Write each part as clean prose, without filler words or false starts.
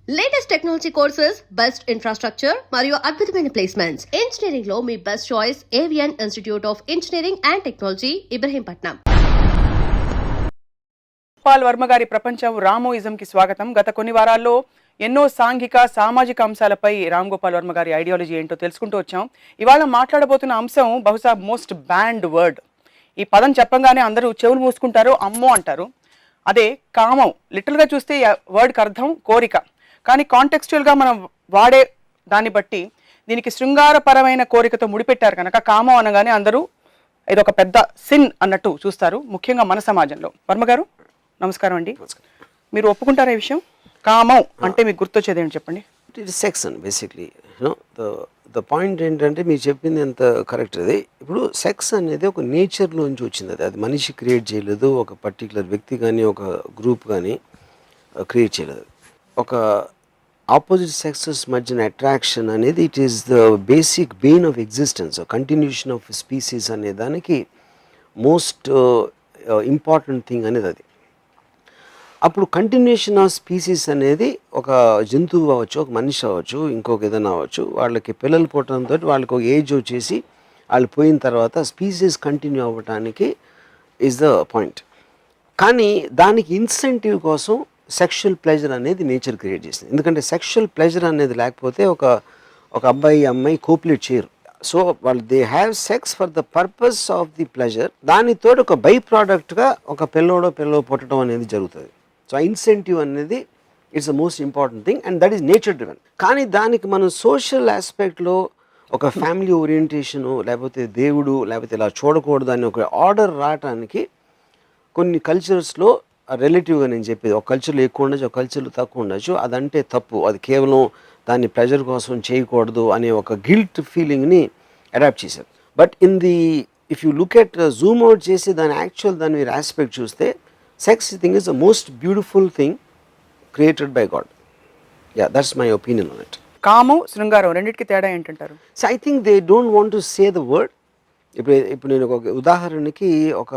Latest technology courses, best infrastructure మరియు అద్భుతమైన placements. Engineering లో మీ best choice Avian institute of engineering and technology, Ibrahimpatnam. Paul Varma గారి ప్రపంచం రామోయిజంకి స్వాగతం. గత కొన్ని వారాల్లో ఎన్నో సాంఘిక సామాజిక అంశాలపై రామ్ గోపాల్ వర్మ గారి ఐడియాలజీ ఏంటో తెలుసుకుంటూ వచ్చాం. ఇవాళ మాట్లాడబోతున్న అంశం బహుశా మోస్ట్ బ్యాండ్ వర్డ్. ఈ పదం చెప్పంగానే అందరూ చెవులు మూసుకుంటారు, అమ్మో అంటారు. అదే కామం. లిటరల్గా చూస్తే వర్డ్కి అర్థం కోరిక. కానీ కాంటెక్స్చువల్గా మనం వాడే దాన్ని బట్టి దీనికి శృంగారపరమైన కోరికతో ముడిపెట్టారు కనుక కామం అనగానే అందరూ ఇదొక పెద్ద సిన్ అన్నట్టు చూస్తారు, ముఖ్యంగా మన సమాజంలో. వర్మ గారు నమస్కారం అండి. మీరు ఒప్పుకుంటారా ఈ విషయం? కామం అంటే మీకు గుర్తొచ్చేది ఏంటి చెప్పండి. It is sex and basically the point ఏంటంటే మీరు చెప్పింది ఎంత కరెక్ట్. అది ఇప్పుడు సెక్స్ అనేది ఒక నేచర్లోంచి వచ్చింది. అది మనిషి క్రియేట్ చేయలేదు, ఒక పర్టికులర్ వ్యక్తి కానీ ఒక గ్రూప్ కానీ క్రియేట్ చేయలేదు. ఒక ఆపోజిట్ సెక్సెస్ మధ్యన అట్రాక్షన్ అనేది it is the basic Bain of existence, continuation of species అనే దానికి మోస్ట్ ఇంపార్టెంట్ థింగ్ అనేది అది. అప్పుడు కంటిన్యూషన్ ఆఫ్ స్పీసీస్ అనేది ఒక జంతువు అవ్వచ్చు, ఒక మనిషి అవ్వచ్చు, ఇంకొక ఏదైనా అవ్వచ్చు, వాళ్ళకి పిల్లలు పుట్టడంతో వాళ్ళకి ఒక ఏజ్ వచ్చేసి వాళ్ళు పోయిన తర్వాత స్పీసీస్ కంటిన్యూ అవ్వటానికి ఈజ్ ద పాయింట్. కానీ దానికి ఇన్సెంటివ్ కోసం సెక్షువల్ ప్లెజర్ అనేది నేచర్ క్రియేట్ చేసింది. ఎందుకంటే సెక్షువల్ ప్లెజర్ అనేది లేకపోతే ఒక అబ్బాయి అమ్మాయి కోపులేట్ చేయరు. సో వాళ్ళు they have sex for the purpose of the pleasure. దానితో ఒక బై ప్రోడక్ట్గా ఒక పిల్లో పుట్టడం అనేది జరుగుతుంది. సో ఆ ఇన్సెంటివ్ అనేది it's the most important thing and that is nature driven. కానీ దానికి మనం సోషల్ ఆస్పెక్ట్లో ఒక ఫ్యామిలీ ఓరియంటేషను, లేకపోతే దేవుడు, లేకపోతే ఇలా చూడకూడదు అని ఒక ఆర్డర్ రావటానికి కొన్ని కల్చర్స్లో రిలేటివ్గా నేను చెప్పేది, ఒక కల్చర్లో ఎక్కువ ఉండొచ్చు, ఒక కల్చర్లో తక్కువ ఉండొచ్చు. అదంటే తప్పు, అది కేవలం దాన్ని ప్రెజర్ కోసం చేయకూడదు అనే ఒక గిల్ట్ ఫీలింగ్ని అడాప్ట్ చేశారు. But if you look at Zoom out చేసి దాని మీరు ఆస్పెక్ట్ చూస్తే sex thing is the most beautiful thing created by God. Yeah, that's my opinion on it. కామం శృంగారం రెండింటికి తేడా ఏంటంటారు? So I think they don't want to say the word. ఇప్పుడు నేను ఒక ఉదాహరణకి ఒక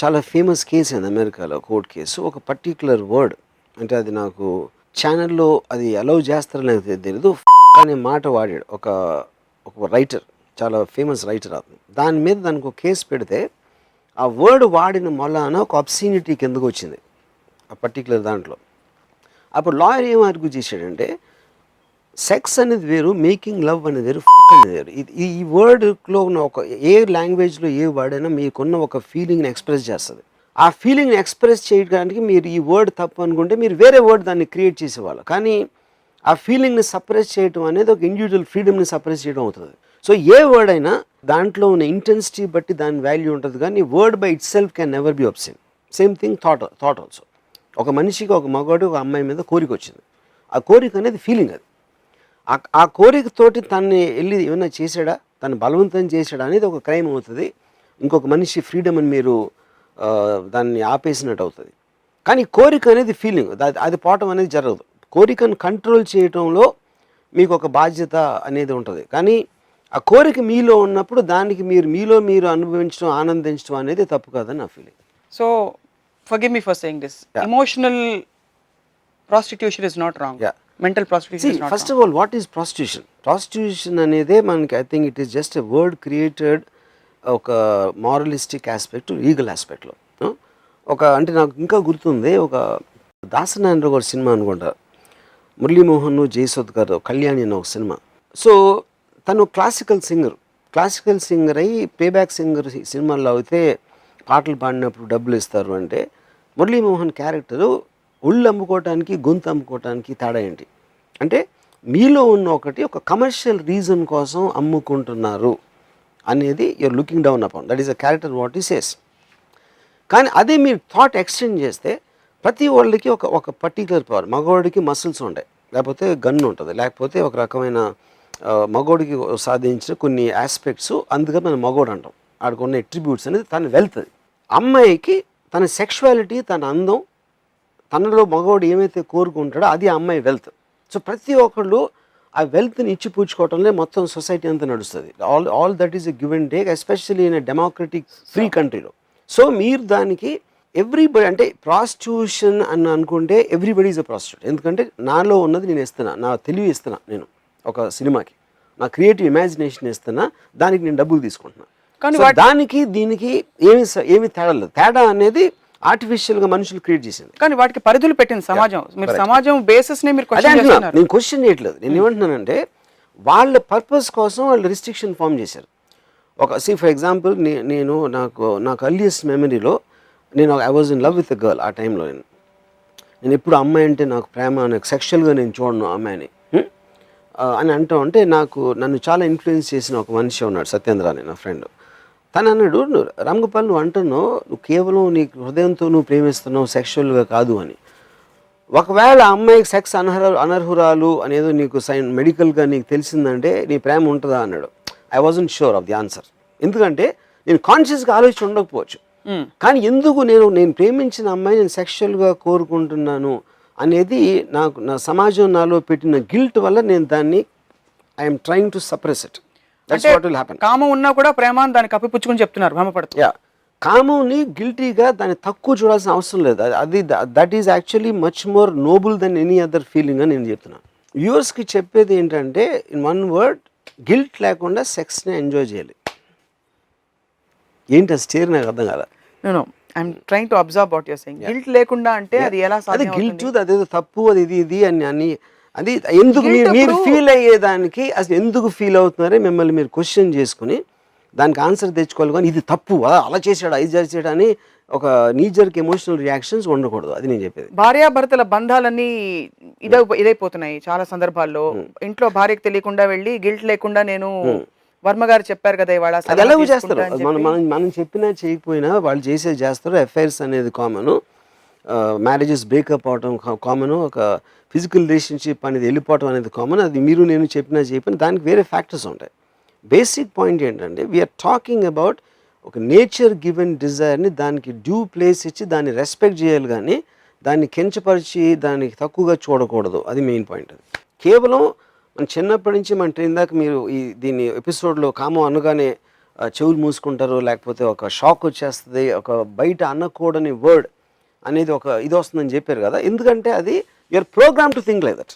చాలా ఫేమస్ కేసు అయింది అమెరికాలో, కోర్ట్ కేసు. ఒక పర్టిక్యులర్ వర్డ్ అంటే అది నాకు ఛానల్లో అది అలౌ చేస్తారో నాకు తెలియదు అనే మాట వాడాడు ఒక రైటర్, చాలా ఫేమస్ రైటర్ అతను. దాని మీద దానికి ఒక కేసు పెడితే ఆ వర్డ్ వాడిన మొలాన ఒక అబ్సీనిటీ కిందకు వచ్చింది ఆ పర్టిక్యులర్ దాంట్లో. అప్పుడు లాయర్ ఏం ఆర్గ్యూ చేశాడంటే సెక్స్ అనేది వేరు, మేకింగ్ లవ్ అనేది వేరు, అనేది వేరు. ఈ వర్డ్లో ఉన్న ఏ లాంగ్వేజ్లో ఏ వర్డ్ అయినా మీకున్న ఒక ఫీలింగ్ని ఎక్స్ప్రెస్ చేస్తుంది. ఆ ఫీలింగ్ని ఎక్స్ప్రెస్ చేయడానికి మీరు ఈ వర్డ్ తప్పు అనుకుంటే మీరు వేరే వర్డ్ దాన్ని క్రియేట్ చేసేవాళ్ళు. కానీ ఆ ఫీలింగ్ని సప్రెస్ చేయడం అనేది ఒక ఇండివిజువల్ ఫ్రీడమ్ని సప్రెస్ చేయడం అవుతుంది. సో ఏ వర్డ్ అయినా దాంట్లో ఉన్న ఇంటెన్సిటీ బట్టి దాని వాల్యూ ఉంటుంది. కానీ word by it self can never be absent. Same thing thought also. ఒక మనిషికి ఒక మగవాడు ఒక అమ్మాయి మీద కోరిక వచ్చింది. ఆ కోరిక అనేది ఫీలింగ్. అది ఆ కోరికతోటి తన్ని వెళ్ళి ఏమైనా చేశాడా, తను బలవంతం చేశాడా అనేది ఒక క్రైమ్ అవుతుంది. ఇంకొక మనిషి ఫ్రీడమ్ అని మీరు దాన్ని ఆపేసినట్టు అవుతుంది. కానీ కోరిక అనేది ఫీలింగ్, అది పోవటం అనేది జరగదు. కోరికను కంట్రోల్ చేయటంలో మీకు ఒక బాధ్యత అనేది ఉంటుంది. కానీ ఆ కోరిక మీలో ఉన్నప్పుడు దానికి మీరు అనుభవించడం, ఆనందించడం అనేది తప్పు కాదని నా feeling. So forgive me for saying this. Yeah. Emotional prostitution is not wrong. Yeah. Mental prostitution is not first wrong. of all, what is prostitution? Prostitution అనేది మనకి I think it is just a word created ఒక మారలిస్టిక్ aspect, legal ఆస్పెక్ట్లో. అంటే నాకు ఇంకా గుర్తుంది, ఒక దాసనారాయణరావు గారి cinema అనుకుంటా, మురళీమోహన్ జయసుధ్ గారు కళ్యాణి అనే ఒక సినిమా. సో తను క్లాసికల్ సింగర్ అయ్యి ప్లేబ్యాక్ సింగర్ సినిమాల్లో అయితే పాటలు పాడినప్పుడు డబ్బులు ఇస్తారు. అంటే మురళీమోహన్ క్యారెక్టరు ఒళ్ళు అమ్ముకోవటానికి గొంతు అమ్ముకోవటానికి తేడా ఏంటి అంటే మీలో ఉన్న ఒక కమర్షియల్ రీజన్ కోసం అమ్ముకుంటున్నారు అనేది you're looking down upon. That is a character what he says. కానీ అదే మీరు థాట్ ఎక్స్టెండ్ చేస్తే ప్రతి వాళ్ళకి ఒక పర్టికులర్ పవర్, మగవాడికి మసిల్స్ ఉంటాయి, లేకపోతే గన్ ఉంటుంది, లేకపోతే ఒక రకమైన మగవాడికి సాధించిన కొన్ని ఆస్పెక్ట్స్, అందుకని మనం మగవాడు అంటాం. ఆడుకున్న ఎట్రిబ్యూట్స్ అనేది తన వెల్త్. అమ్మాయికి తన సెక్షువాలిటీ, తన అందం, తనలో మగవాడు ఏమైతే కోరుకుంటాడో అది అమ్మాయి వెల్త్. సో ప్రతి ఒక్కళ్ళు ఆ వెల్త్ని ఇచ్చిపుచ్చుకోవటంలో మొత్తం సొసైటీ అంతా నడుస్తుంది. All that is a give and take, especially in a democratic free కంట్రీలో. సో మీరు దానికి ఎవ్రీబడి అంటే ప్రాస్టిట్యూషన్ అని అనుకుంటే ఎవ్రీబడి ఈజ్ అ ప్రాస్టిట్యూట్. ఎందుకంటే నాలో ఉన్నది నేను ఇస్తున్నా, నా తెలివి ఇస్తున్నా, నేను ఒక సినిమాకి నా క్రియేటివ్ ఇమాజినేషన్ ఇస్తున్నా, దానికి నేను డబ్బులు తీసుకుంటున్నా. కానీ So దానికి దీనికి ఏమి తేడా లేదు. తేడా అనేది ఆర్టిఫిషియల్గా మనుషులు క్రియేట్ చేసింది. కానీ వాటికి పరిధులు పెట్టింది సమాజం. మీరు correct. సమాజం బేసిస్ నే మీరు అదే క్వశ్చన్ అంటున్నా, చేస్తున్నారు. నేను క్వశ్చన్ చేయట్లేదు. నేను ఏమంటున్నానంటే వాళ్ళ పర్పస్ కోసం వాళ్ళు రిస్ట్రిక్షన్ ఫామ్ చేశారు. ఒక ఫర్ ఎగ్జాంపుల్ నేను నాకు అర్లియస్ట్ మెమరీలో నేను I was in love with a girl. ఆ టైంలో నేను ఎప్పుడు అమ్మాయి అంటే నాకు ప్రేమ, నాకు సెక్షువల్గా నేను చూడను అమ్మాయిని అని అంటాం. అంటే నన్ను చాలా ఇన్ఫ్లుయెన్స్ చేసిన ఒక మనిషి ఉన్నాడు, సత్యేంద్ర అని నా ఫ్రెండ్. తను అన్నాడు, రామ్ గోపాల్ నువ్వు అంటున్నావు నువ్వు కేవలం నీ హృదయంతో నువ్వు ప్రేమిస్తున్నావు, సెక్షువల్గా కాదు అని. ఒకవేళ అమ్మాయికి సెక్స్ అనర్హురాలు అనేదో నీకు మెడికల్గా నీకు తెలిసిందంటే నీ ప్రేమ ఉంటుందా అన్నాడు. I wasn't sure of the answer. ఎందుకంటే నేను కాన్షియస్గా ఆలోచన ఉండకపోవచ్చు, కానీ ఎందుకు నేను ప్రేమించిన అమ్మాయి నేను సెక్షువల్గా కోరుకుంటున్నాను అనేది నా సమాజం నాలో పెట్టిన గిల్ట్ వల్ల నేను దాన్ని I'm trying to suppress it. That's what will happen. కామం ఉన్నా కూడా ప్రేమ దాన్ని కప్పిపుచ్చుకుని చెప్తున్నారు భ్రమపడుతూ. కామంని గిల్టీగా దాన్ని తక్కువ చూడాల్సిన అవసరం లేదు. That is actually much more noble than any other feeling అని నేను చెప్తున్నాను. వ్యూవర్స్కి చెప్పేది ఏంటంటే ఇన్ వన్ వర్డ్, గిల్ట్ లేకుండా సెక్స్ని ఎంజాయ్ చేయాలి. ఏంటి ఆ స్టేర్ నాకు అర్థం కాదు. నేను I'm trying to observe what you're saying. Guilt లేకుండా అంటే అది ఎలా అదే సాధ్యం గిల్ట్, అవుతుంది? అదేదో తప్పు, అది ఇది అని అది ఎందుకు మీరు ఫీల్ అయ్యేదానికి అసలు ఎందుకు ఫీల్ అవుతున్నారో మిమ్మల్ని మీరు క్వశ్చన్ చేసుకుని దానికి ఆన్సర్ తెచ్చుకోవాలి. కానీ ఇది తప్పు, అలా చేసాడు, ఇది చేసాడు అని ఒక నీజర్కి ఎమోషనల్ రియాక్షన్స్ ఉండకూడదు. అది నేను చెప్పేది. భార్యాభర్తల బంధాలన్నీ ఇదైపోతున్నాయి చాలా సందర్భాల్లో. ఇంట్లో భార్యకు తెలియకుండా వెళ్ళి గిల్ట్ లేకుండా నేను వర్మ గారు చెప్పారు కదా ఇవాళ అది ఎలాగో చేస్తారు. మనం చెప్పినా చేయకపోయినా వాళ్ళు చేస్తారు. ఎఫ్ఐఆర్స్ అనేది కామన్, మ్యారేజెస్ బ్రేకప్ అవడం కామన్, ఒక ఫిజికల్ రిలేషన్షిప్ అనేది వెళ్ళిపోవడం అనేది కామన్. అది మీరు నేను చెప్పినా చెప్పిన దానికి వేరే ఫ్యాక్టర్స్ ఉంటాయి. బేసిక్ పాయింట్ ఏంటంటే వీఆర్ టాకింగ్ అబౌట్ ఒక నేచర్ గివెన్ డిజైర్ని దానికి డ్యూ ప్లేస్ ఇచ్చి దాన్ని రెస్పెక్ట్ చేయాలి, కానీ దాన్ని కించపరిచి దానికి తక్కువగా చూడకూడదు. అది మెయిన్ పాయింట్. అది కేవలం మన చిన్నప్పటి నుంచి మన ట్రైన్ దాకా మీరు దీన్ని ఎపిసోడ్లో కామం అనగానే చెవులు మూసుకుంటారు, లేకపోతే ఒక షాక్ వచ్చేస్తుంది, ఒక బయట అనకూడని వర్డ్ అనేది ఒక ఇది వస్తుందని చెప్పారు కదా. ఎందుకంటే అది you're program to think like that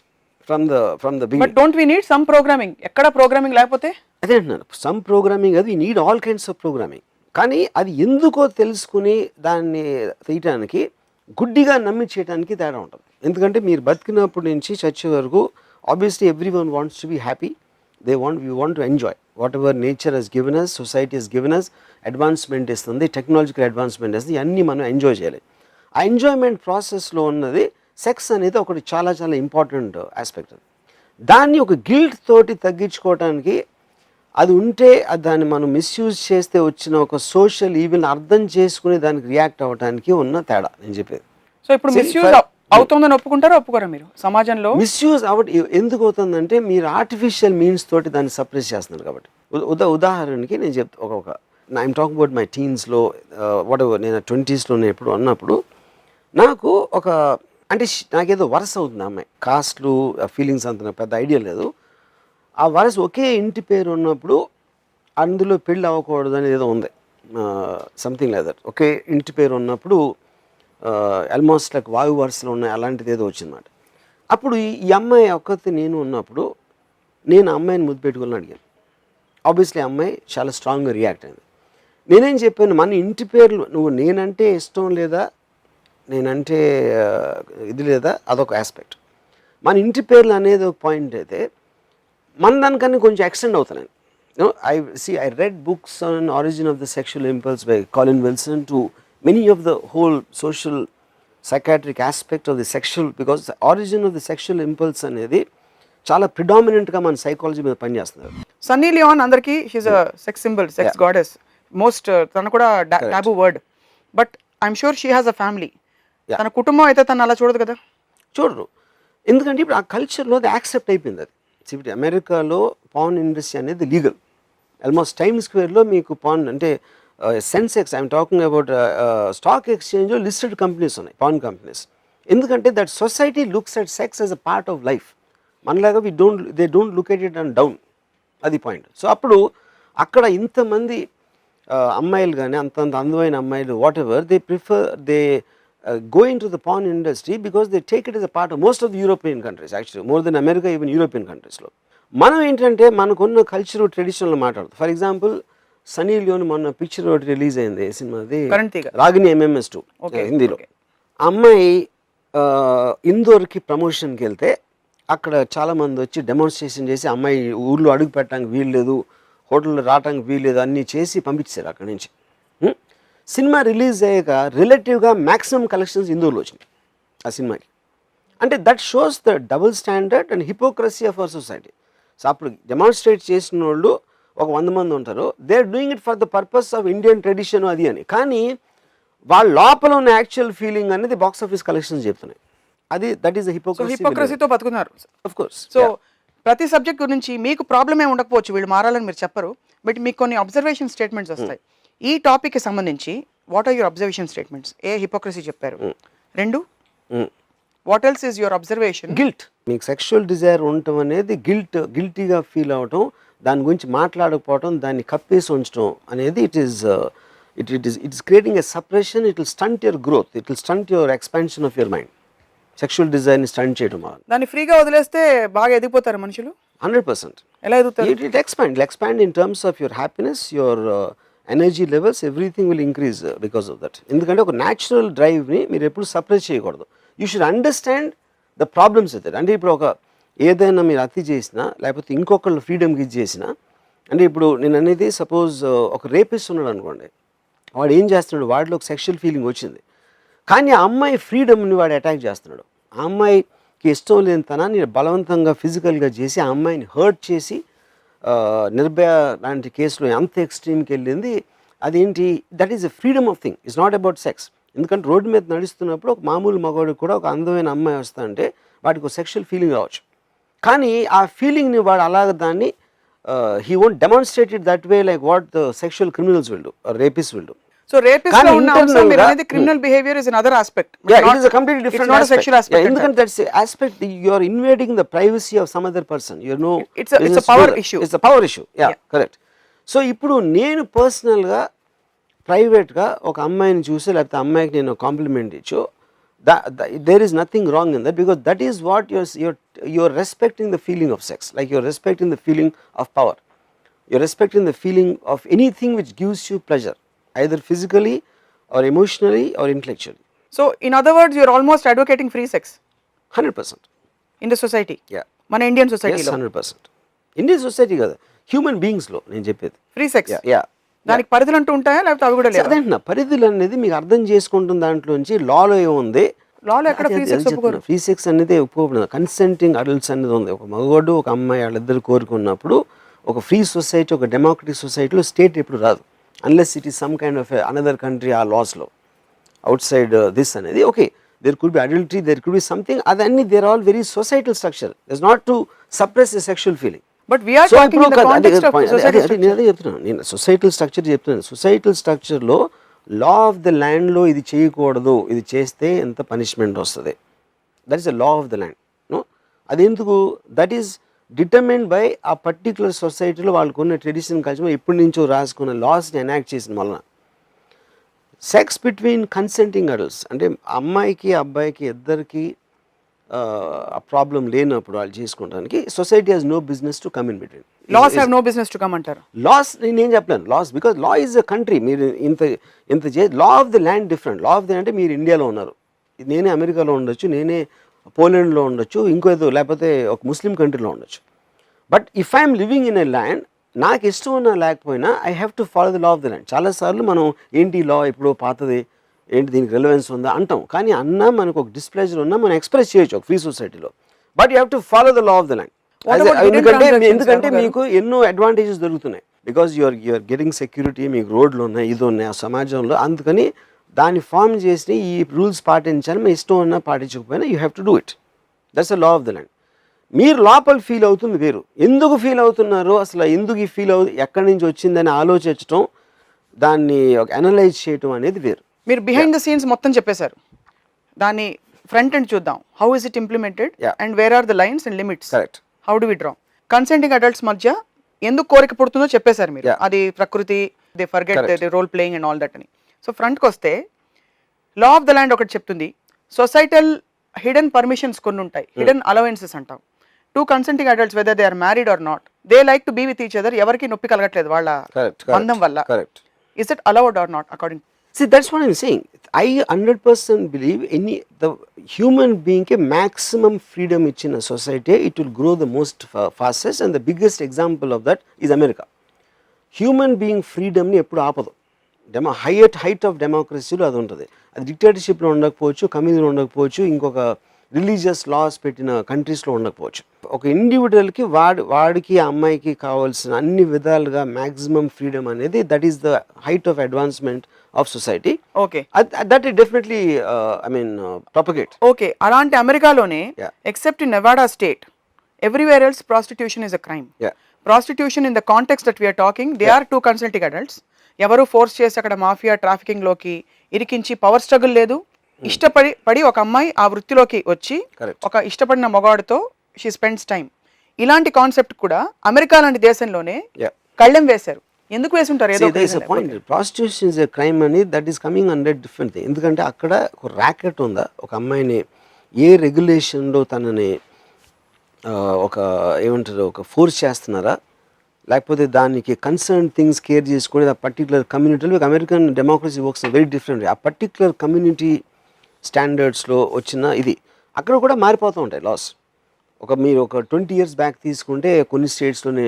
from the beginning. But don't we need some programming? ఎక్కడ ప్రోగ్రామింగ్ లేకపోతే? అదే అంటున్నాను, సమ్ ప్రోగ్రామింగ్, అది need all kinds of programming. కానీ అది ఎందుకో తెలుసుకుని దాన్ని తీయటానికి గుడ్డిగా నమ్మి చేయడానికి తేడా ఉంటుంది. ఎందుకంటే మీరు బతికినప్పటి నుంచి చచ్చే వరకు obviously everyone wants to be happy. We want to enjoy whatever nature has given us, society has given us. Advancement ఇస్తుంది, టెక్నాలజికల్ అడ్వాన్స్మెంట్ ఇస్తుంది, అన్నీ మనం ఎంజాయ్ చేయాలి. ఆ ఎంజాయ్మెంట్ ప్రాసెస్లో ఉన్నది సెక్స్ అనేది ఒకటి చాలా చాలా ఇంపార్టెంట్ ఆస్పెక్ట్. దాన్ని ఒక గిల్ట్ తోటి తగ్గించుకోవటానికి అది ఉంటే దాన్ని మనం మిస్యూజ్ చేస్తే వచ్చిన ఒక సోషల్ ఈవెల్ని అర్థం చేసుకుని దానికి రియాక్ట్ అవ్వడానికి ఉన్న తేడా నేను చెప్పేది. సో ఇప్పుడు మిస్యూజ్ అవుతుందని ఒప్పుకుంటారా ఒప్పుకోరా మీరు సమాజంలో? మిస్యూజ్ ఎందుకు అవుతుందంటే మీరు ఆర్టిఫిషియల్ మీన్స్ తోటి దాన్ని సప్రెస్ చేస్తున్నారు కాబట్టి. ఉదాహరణకి నేను చెప్తా, ఐఎమ్ టాకింగ్ అబౌట్ మై టీన్స్లో వాట్ ఎవర్, నేను 20s నేను ఎప్పుడు అన్నప్పుడు నాకు నాకేదో వరస అవుతుంది అమ్మాయి. కాస్ట్లు ఫీలింగ్స్ అంత పెద్ద ఐడియా లేదు. ఆ వరస ఒకే ఇంటి పేరు ఉన్నప్పుడు అందులో పెళ్ళి అవ్వకూడదు అనేది ఏదో ఉంది, సంథింగ్ లైక్ దట్. ఒకే ఇంటి పేరు ఉన్నప్పుడు ఆల్మోస్ట్ లైక్ వాయు వరుసలు ఉన్నాయి, అలాంటిది ఏదో వచ్చిందన్నమాట. అప్పుడు ఈ అమ్మాయి ఒక్కటి నేను ఉన్నప్పుడు నేను అమ్మాయిని ముద్దు పెట్టుకోవాలని అడిగాను. ఆబ్వియస్లీ అమ్మాయి చాలా స్ట్రాంగ్గా రియాక్ట్ అయింది. నేనేం చెప్పాను, మన ఇంటి పేర్లు నువ్వు నేనంటే ఇష్టం లేదా, నేనంటే ఇది లేదా, అదొక ఆస్పెక్ట్. మన ఇంటి పేర్లు అనేది ఒక పాయింట్ అయితే మన దానికన్నా కొంచెం ఎక్స్టెండ్ అవుతున్నాను. I read books on origin of the sexual impulse by Colin Wilson to many of the whole social psychiatric aspect of the sexual, because the origin of the sexual impulse అనేది చాలా ప్రిడామినెంట్గా మన psychology మీద పనిచేస్తున్నారు. సన్నీ లియోన్ అందరికి she's a sex symbol, sex goddess most, తను కూడా taboo word. But I'm sure she has a family. తన కుటుంబం అయితే తను అలా చూడదు కదా. చూడరు, ఎందుకంటే ఇప్పుడు ఆ కల్చర్లో అది యాక్సెప్ట్ అయిపోయింది. అది ఇప్పుడు అమెరికాలో పాన్ ఇండస్ట్రీ అనేది లీగల్. ఆల్మోస్ట్ టైమ్ స్క్వేర్లో మీకు పాన్ అంటే Sensex, I'm talking about stock ఎక్స్చేంజ్లో లిస్టెడ్ కంపెనీస్ ఉన్నాయి, పాన్ కంపెనీస్. ఎందుకంటే that society looks at sex as a part of life. మనలాగా they don't look at it and down. అది point. So అప్పుడు అక్కడ ఇంతమంది అమ్మాయిలు కానీ అంతంత అందమైన అమ్మాయిలు whatever they prefer they go into the porn industry because they take it as a part of most of the European countries, actually more than America, even European countries లో. మనం ఏంటంటే మనకున్న కల్చర్ ట్రెడిషనల్ మాట్లాడుతాం. For example Sunny Leone మొన్న picture ఒకటి release అయింది సినిమాది Ragini MMS2 హిందీలో. అమ్మాయి ఇందోర్కి ప్రమోషన్కి వెళ్తే అక్కడ చాలామంది వచ్చి డెమాన్స్ట్రేషన్ చేసి అమ్మాయి ఊర్లో అడుగు పెట్టడానికి వీల్లేదు, హోటల్లో రావడానికి వీల్లేదు అన్నీ చేసి పంపించారు అక్కడి నుంచి. సినిమా రిలీజ్ అయ్యాక రిలేటివ్గా మ్యాక్సిమం కలెక్షన్స్ ఇందూరులో వచ్చినాయి ఆ సినిమాకి. అంటే that shows the double standard and hypocrisy of our society. So అప్పుడు డెమాన్స్ట్రేట్ చేసిన వాళ్ళు ఒక 100 మంది ఉంటారు, they are doing it for the purpose of Indian tradition అది అని. కానీ వాళ్ళ లోపల ఉన్న యాక్చువల్ ఫీలింగ్ అనేది బాక్స్ ఆఫీస్ కలెక్షన్స్ చెప్తున్నాయి. అది దట్ ఈస్ ద హిపోక్రసీతో బతుకున్నారు. Of course. సో ప్రతి సబ్జెక్ట్ గురించి మీకు ప్రాబ్లమ్ ఏ ఉండకపోవచ్చు, వీళ్ళు మారాలని మీరు చెప్పరు, బట్ మీకు కొన్ని అబ్జర్వేషన్ స్టేట్మెంట్స్ వస్తాయి. ఈ టాపిక్కి సంబంధించి what are your observation statements? A hypocrisy చెప్పారు, 2 what else is your observation? Guilt. మీకు సెక్షువల్ డిజైర్ ఉండటం అనేది గిల్టీగా ఫీల్ అవటం, దాని గురించి మాట్లాడకపోవటం, దాన్ని కప్పేసి ఉంచడం అనేది it is creating a suppression. It will stunt your growth, it will stunt your expansion of your mind. Sexual డిజైర్ని స్టంట్ చేయడం వల్ల దాన్ని ఫ్రీగా వదిలేస్తే బాగా ఎదిగిపోతారు మనుషులు. 100%. ఎలా ఎదుగుతారు? It expand in terms of your happiness, your energy levels, everything will increase because of that. ఎందుకంటే ఒక న్యాచురల్ డ్రైవ్ని మీరు ఎప్పుడు సప్రెస్ చేయకూడదు. You should understand the problems with it. అంటే ఇప్పుడు ఒక ఏదైనా మీరు అతి చేసినా లేకపోతే ఇంకొకళ్ళు ఫ్రీడమ్కి ఇది చేసినా, అంటే ఇప్పుడు నేను అనేది సపోజ్ ఒక రేపిస్ట్ ఉన్నాడు అనుకోండి, వాడు ఏం చేస్తున్నాడు, వాడిలో ఒక సెక్షువల్ ఫీలింగ్ వచ్చింది, కానీ ఆ అమ్మాయి ఫ్రీడమ్ని వాడు అటాక్ చేస్తున్నాడు. ఆ అమ్మాయికి ఇష్టం లేని తనాన్ని బలవంతంగా ఫిజికల్గా చేసి ఆ అమ్మాయిని హర్ట్ చేసి నిర్భయ లాంటి కేసులో ఎంత ఎక్స్ట్రీమ్కి వెళ్ళింది. అదేంటి, that is a freedom of thing, it's not about sex. ఎందుకంటే రోడ్డు మీద నడుస్తున్నప్పుడు ఒక మామూలు మగవాడికి కూడా ఒక అందమైన అమ్మాయి వస్తా అంటే వాడికి ఒక సెక్షువల్ ఫీలింగ్ రావచ్చు, కానీ ఆ ఫీలింగ్ని వాడు అలాగ దాన్ని he won't demonstrate it that way like what the sexual criminals will do or rapist will do. So rapist lo unna amsam meer anedi criminal behavior is another aspect. Yeah, it is a completely different aspect. It's not a sexual aspect. Yeah, ఎందుకంటే that's a aspect you are invading the privacy of some other person. You know, it's a power issue. It's a power issue. Yeah, correct. So ఇప్పుడు నేను పర్సనల్గా ప్రైవేట్గా ఒక అమ్మాయిని చూసి లేకపోతే అమ్మాయికి నేను కాంప్లిమెంట్ ఇచ్చు, there is nothing wrong in that, because that is what you're respecting the feeling of sex, like you're respecting the feeling of power, you're respecting the feeling of anything which gives you pleasure, either physically or emotionally or intellectually. So in other words, you're almost advocating free sex 100% in the society. Yeah, మన Indian society yes, 100%. Indian society కదా, human బీయింగ్స్లో నేను చెప్పేది free sex. Yeah, దానికి పరిధులు అంటూ ఉంటాయా లేకపోతే అవి కూడా లేదు? అదేంటున్నా, పరిధులు అనేది మీకు అర్థం చేసుకుంటున్న దాంట్లోంచి లాలో ఏముంది, లాలో ఎక్కడ ఫ్రీ సెక్స్ ఒప్పుకోరు. ఫ్రీ సెక్స్ అనేది ఒప్పుకోబడింది. కన్సెంటింగ్ అడల్ట్స్ అనేది ఉంది. ఒక మగవాడు ఒక అమ్మాయి వాళ్ళిద్దరు కోరుకున్నప్పుడు ఒక ఫ్రీ సొసైటీ, ఒక డెమోక్రటిక్ సొసైటీలో స్టేట్ ఎప్పుడు రాదు, unless it is some kind of another country or laws law outside this అనేది. Okay, there could be adultery, there could be something, అదన్నీ they are all very societal structure. It's not to suppress a sexual feeling, but we are talking in the context of society structure. నేను అదే చెప్తున్నాను, నేను societal structure చెప్తున్నాను. Societal స్ట్రక్చర్లో law of the ల్యాండ్లో ఇది చేయకూడదు, ఇది చేస్తే ఎంత పనిష్మెంట్ వస్తుంది, that is the law of the land. No, అది ఎందుకు, దట్ ఈస్ డిటర్మైన్డ్ బై ఆ పర్టికులర్ సొసైటీలో వాళ్ళకున్న ట్రెడిషన్ కల్చర్ ఎప్పటి నుంచో రాసుకున్న లాస్ని ఎనాక్ట్ చేసిన వలన. సెక్స్ బిట్వీన్ కన్సెంటింగ్ అడల్ట్స్ అంటే అమ్మాయికి అబ్బాయికి ఇద్దరికి ఆ ప్రాబ్లం లేనప్పుడు వాళ్ళు చేసుకోవడానికి society has no business to come in between. Laws have no business to come అంటారు. లాస్ నేనేం చెప్పలేను, laws because law is a country. మీరు ఇంత law of the land different. Law of the అంటే మీరు ఇండియాలో ఉన్నారు, నేనే అమెరికాలో ఉండొచ్చు, నేనే పోలాండ్లో ఉండొచ్చు, ఇంకో ఏదో లేకపోతే ఒక ముస్లిం కంట్రీలో ఉండొచ్చు. But if I'm living in a land, నాకు ఇష్టం ఉన్నా లేకపోయినా I have to follow the law of the land. చాలాసార్లు మనం ఏంటి లా ఎప్పుడో పాతది, ఏంటి దీనికి రిలవెన్స్ ఉందా అంటాం, కానీ అన్నా మనకు ఒక డిస్ప్లెజర్ ఉన్నా మనం ఎక్స్ప్రెస్ చేయొచ్చు ఒక ఫ్రీ సొసైటీలో. But you have to follow the law of the land. ఎందుకంటే మీకు ఎన్నో అడ్వాంటేజెస్ దొరుకుతున్నాయి, బికాజ్ యూఆర్ గెటింగ్ సెక్యూరిటీ, మీకు రోడ్లు ఉన్నాయి, ఇది ఉన్నాయి ఆ సమాజంలో. అందుకని దాన్ని ఫామ్ చేసి ఈ రూల్స్ పాటించాలి, మీ ఇష్టం ఉన్నా పాటించకపోయినా you have to do it. That's the law of the land. మీరు లోపల ఫీల్ అవుతుంది వేరు, ఎందుకు ఫీల్ అవుతున్నారో అసలు ఎందుకు ఈ ఫీల్ ఎక్కడి నుంచి వచ్చిందని ఆలోచించడం, దాన్ని అనలైజ్ చేయడం అనేది వేరు. మీరు బిహైండ్ ద సీన్స్ మొత్తం చెప్పేశారు, దాన్ని ఫ్రంట్ ఎండ్ చూద్దాం. How is it implemented and where are the lines and limits, correct, how do we draw. Consenting adults మధ్య ఎందుకు కోరిక పుడుతుందో చెప్పేశారు మీరు. అది ప్రకృతి, they forget Correct. The role playing and all that అని. సో ఫ్రంట్కి వస్తే లా ఆఫ్ ద ల్యాండ్ ఒకటి చెప్తుంది, సొసైటల్ హిడెన్ పర్మిషన్స్ కొన్ని ఉంటాయి, హిడెన్ అలవెన్సెస్ అంటాం. Two consenting adults whether they are married or not, they like to be with each other, ఎవరికి నొప్పి కలగట్లేదు వాళ్ళ బంధం వల్ల. Correct. Is it allowed or not according? See, that's what I'm saying. I 100% believe the human being ke maximum freedom in a society, it will grow the most fastest, and the biggest example of that is America. Human being freedom ni eppudu aapadu. Height of democracy lo adu untadi. Adi dictatorship lo undakapochu, communism lo undakapochu, inkoka religious laws పెట్టిన కంట్రీస్లో ఉండకపోవచ్చు. ఒక ఇండివిజువల్కి వాడికి అమ్మాయికి కావాల్సిన అన్ని విధాలుగా maximum freedom అనేది that is the height of advancement of society. Okay, that it definitely I mean propagate. Okay, అలాంటి అమెరికాలోనే except in Nevada state everywhere else prostitution is a crime. Prostitution in the context that we are talking, they are two consenting adults. ఎవరు force చేసి అక్కడ mafia trafficking లోకి ఇరికించి power struggle లేదు. ఇష్టపడి ఒక అమ్మాయి ఆ వృత్తిలోకి వచ్చి ఒక ఇష్టపడిన మగవాడితో షీ స్పెండ్స్ టైం. ఇలాంటి కాన్సెప్ట్ కూడా అమెరికా లాంటి దేశంలోనే కళ్ళెం వేశారు. ఎందుకు వేసుంటారు? ఏదో ప్రాస్టిట్యూషన్ ఇస్ ఎ క్రైమ్ అని that is coming under different thing. ఎందుకంటే అక్కడ ఒక ర్యాకెట్ ఉందా, ఒక అమ్మాయిని ఏ రెగ్యులేషన్లో తనని ఒక ఏమంటారు ఒక ఫోర్స్ చేస్తున్నారా, లేకపోతే దానికి కన్సర్న్ థింగ్స్ కేర్ చేసుకుని ఆ పర్టికులర్ కమ్యూనిటీలో, American democracy works very different. ఆ పర్టికులర్ కమ్యూనిటీ స్టాండర్డ్స్లో వచ్చిన ఇది అక్కడ కూడా మారిపోతూ ఉంటాయి లాస్. మీరు ఒక 20 years బ్యాక్ తీసుకుంటే కొన్ని స్టేట్స్లోనే